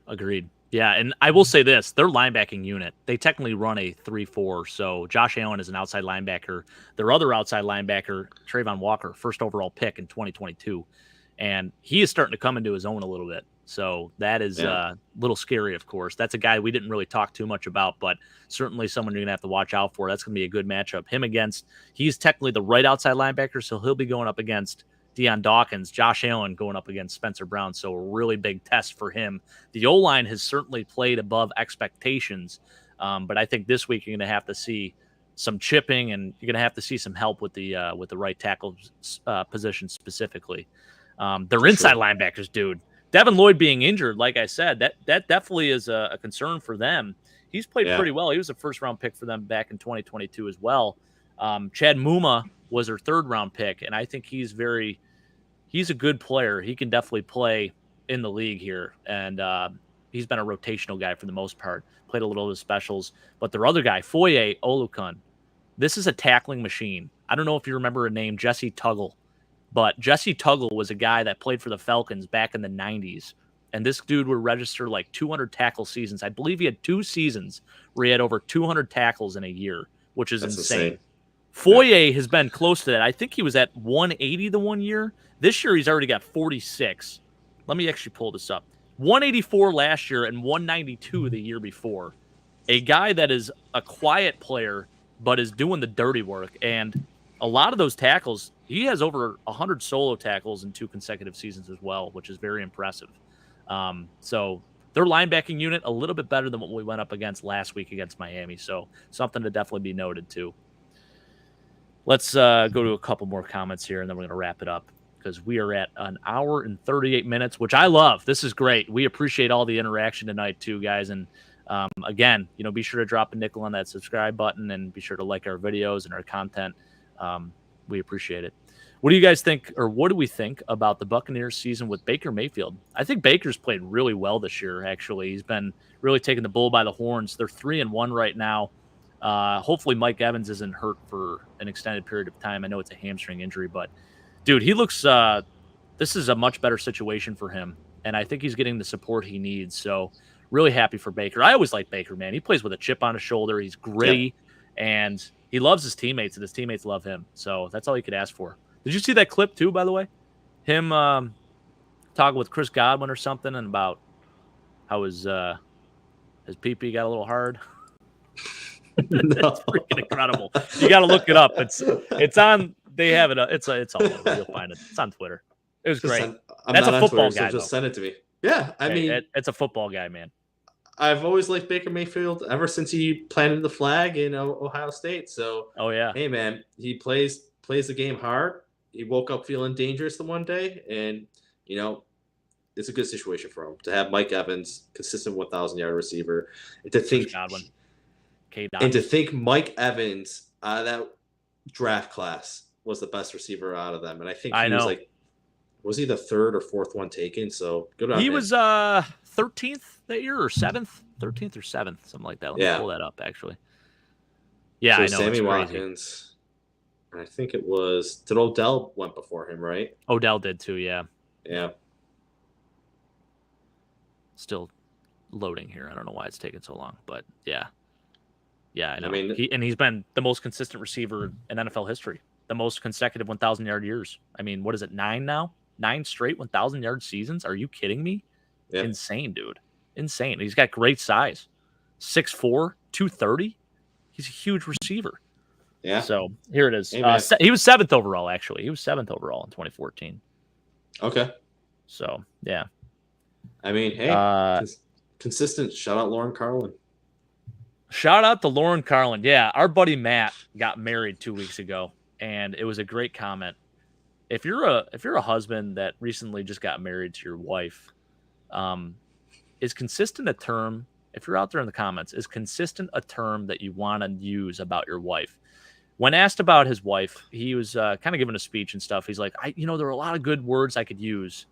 Yeah, and I will say this, their linebacking unit, they technically run a 3-4, so Josh Allen is an outside linebacker. Their other outside linebacker, Trayvon Walker, first overall pick in 2022, and he is starting to come into his own a little bit. So that is a little scary, of course. That's a guy we didn't really talk too much about, but certainly someone you're going to have to watch out for. That's going to be a good matchup. He's technically the right outside linebacker, so he'll be going up against Deion Dawkins, Josh Allen going up against Spencer Brown. So a really big test for him. The O-line has certainly played above expectations, but I think this week you're going to have to see some chipping, and you're going to have to see some help with the right tackle position specifically. Their inside linebackers, dude. Devin Lloyd being injured, like I said, that definitely is a concern for them. He's played pretty well. He was a first-round pick for them back in 2022 as well. Chad Muma was her third-round pick, and I think he's a good player. He can definitely play in the league here, and he's been a rotational guy for the most part. Played a little of the specials. But their other guy, Foye Oluokun, this is a tackling machine. I don't know if you remember a name, Jesse Tuggle. But Jesse Tuggle was a guy that played for the Falcons back in the 90s. And this dude would register like 200 tackle seasons. I believe he had 2 seasons where he had over 200 tackles in a year, which is insane. Foye has been close to that. I think he was at 180 the one year. This year he's already got 46. Let me actually pull this up. 184 last year and 192 the year before. A guy that is a quiet player but is doing the dirty work. And a lot of those tackles, he has over 100 solo tackles in 2 consecutive seasons as well, which is very impressive. So their linebacking unit, a little bit better than what we went up against last week against Miami. So something to definitely be noted too. Let's go to a couple more comments here, and then we're going to wrap it up because we are at an hour and 38 minutes, which I love. This is great. We appreciate all the interaction tonight too, guys. And again, be sure to drop a nickel on that subscribe button and be sure to like our videos and our content. We appreciate it. What do you guys think, or what do we think about the Buccaneers season with Baker Mayfield? I think Baker's played really well this year, actually. He's been really taking the bull by the horns. They're 3-1 right now. Hopefully Mike Evans isn't hurt for an extended period of time. I know it's a hamstring injury, but dude, he looks, this is a much better situation for him. And I think he's getting the support he needs. So really happy for Baker. I always like Baker, man. He plays with a chip on his shoulder. He's gritty and he loves his teammates, and his teammates love him. So that's all you could ask for. Did you see that clip too, by the way? Him talking with Chris Godwin or something, and about how his pee-pee got a little hard. It's freaking incredible. You got to look it up. It's on. They have it. It's all over. You'll find it. It's on Twitter. It was great. That's a football guy. So just send it to me. Yeah, I mean, it's a football guy, man. I've always liked Baker Mayfield ever since he planted the flag in Ohio State. So, hey man, he plays the game hard. He woke up feeling dangerous the one day, and it's a good situation for him to have Mike Evans, consistent 1,000-yard receiver, and to think Mike Evans out of that draft class was the best receiver out of them, and I think was he the 3rd or 4th one taken? So good on him. He was 13th that year, or 7th, 13th or 7th, something like that. Let me pull that up actually. Yeah, so I know. Sammy Watkins. I think it was. Did Odell went before him, right? Odell did too. Yeah. Yeah. Still loading here. I don't know why it's taking so long, but yeah. I know. I mean, he's been the most consistent receiver in NFL history. the most consecutive 1,000-yard years. I mean, what is it, 9 now? 9 straight 1,000-yard seasons? Are you kidding me? Yeah. Insane, dude. Insane. He's got great size. 6'4", 230. He's a huge receiver. Yeah. So here it is. Hey, he was 7th overall, actually. He was 7th overall in 2014. Okay. So, yeah. I mean, hey, consistent. Shout out Lauren Carlin. Shout out to Lauren Carlin. Yeah, our buddy Matt got married 2 weeks ago, and it was a great comment. If you're a husband that recently just got married to your wife, is consistent a term? If you're out there in the comments, is consistent a term that you want to use about your wife? When asked about his wife, he was kind of giving a speech and stuff. He's like, there are a lot of good words I could use.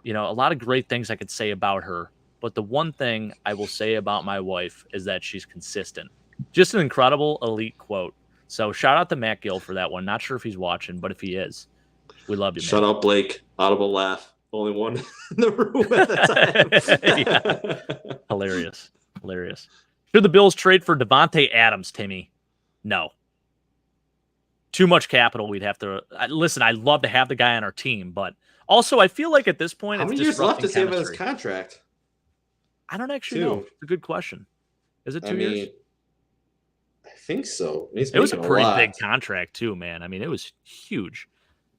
A lot of great things I could say about her. But the one thing I will say about my wife is that she's consistent. Just an incredible, elite quote. So shout out to Matt Gill for that one. Not sure if he's watching, but if he is, we love you, man. Shout out Blake. Audible laugh. Only one in the room at the time. Yeah. Hilarious. Should the Bills trade for Devontae Adams, Timmy? No. Too much capital. We'd have to listen. I'd love to have the guy on our team, but also I feel like at this point, how many years left to save on his contract? I don't actually know. It's a good question. Is it 2 years? I think so. It was a pretty big contract too, man. I mean, it was huge.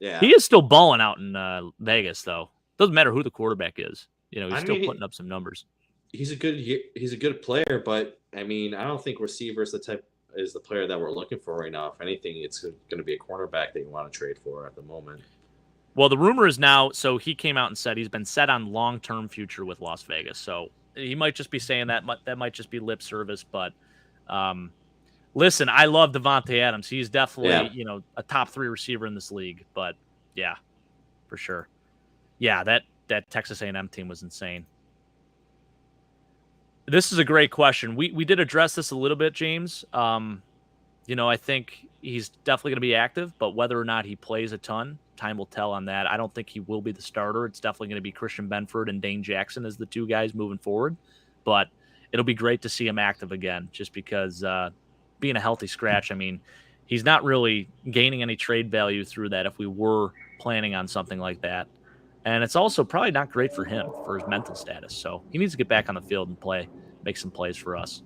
Yeah. He is still balling out in Vegas, though. Doesn't matter who the quarterback is. He's still putting up some numbers. He's a good player, but I mean, I don't think receiver is the player that we're looking for right now. If anything, it's going to be a cornerback that you want to trade for at the moment. Well, the rumor is now, so he came out and said he's been set on long-term future with Las Vegas. So he might just be saying that. That might just be lip service. But listen, I love Devontae Adams. He's definitely, a top 3 receiver in this league. But yeah, for sure. Yeah, that Texas A&M team was insane. This is a great question. We did address this a little bit, James. I think he's definitely going to be active, but whether or not he plays a ton, time will tell on that. I don't think he will be the starter. It's definitely going to be Christian Benford and Dane Jackson as the 2 guys moving forward. But it'll be great to see him active again, just because being a healthy scratch, I mean, he's not really gaining any trade value through that if we were planning on something like that. And it's also probably not great for him, for his mental status. So he needs to get back on the field and make some plays for us.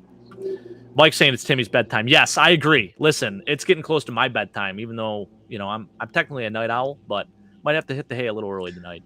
Mike saying it's Timmy's bedtime. Yes, I agree. Listen, it's getting close to my bedtime, even though, I'm technically a night owl, but might have to hit the hay a little early tonight.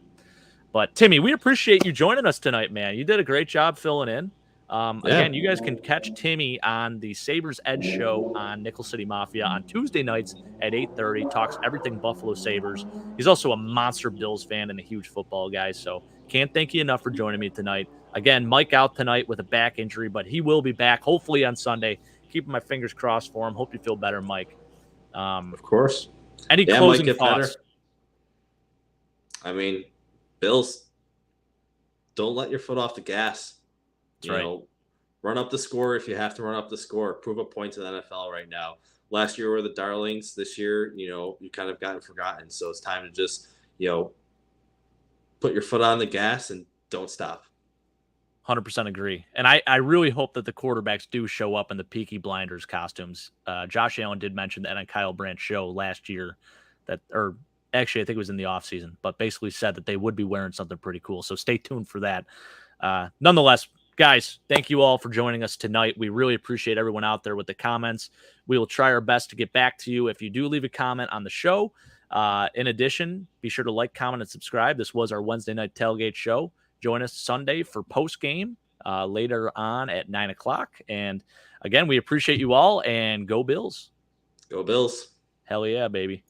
But Timmy, we appreciate you joining us tonight, man. You did a great job filling in. Again, you guys can catch Timmy on the Sabres Edge show on Nickel City Mafia on Tuesday nights at 8:30. Talks everything Buffalo Sabres. He's also a monster Bills fan and a huge football guy. So can't thank you enough for joining me tonight. Again, Mike out tonight with a back injury, but he will be back hopefully on Sunday. Keeping my fingers crossed for him. Hope you feel better, Mike. Of course. Any closing thoughts? Better. I mean, Bills, don't let your foot off the gas. Run up the score if you have to run up the score. Prove a point to the NFL right now. Last year were the darlings. This year, you kind of gotten forgotten. So it's time to just, put your foot on the gas and don't stop. 100% agree. And I really hope that the quarterbacks do show up in the Peaky Blinders costumes. Josh Allen did mention that on Kyle Brandt's show last year or actually I think it was in the offseason, but basically said that they would be wearing something pretty cool. So stay tuned for that. Nonetheless, guys, thank you all for joining us tonight. We really appreciate everyone out there with the comments. We will try our best to get back to you if you do leave a comment on the show. In addition, be sure to like, comment, and subscribe. This was our Wednesday night tailgate show. Join us Sunday for post-game later on at 9 o'clock. And again, we appreciate you all, and go Bills. Go Bills. Hell yeah, baby.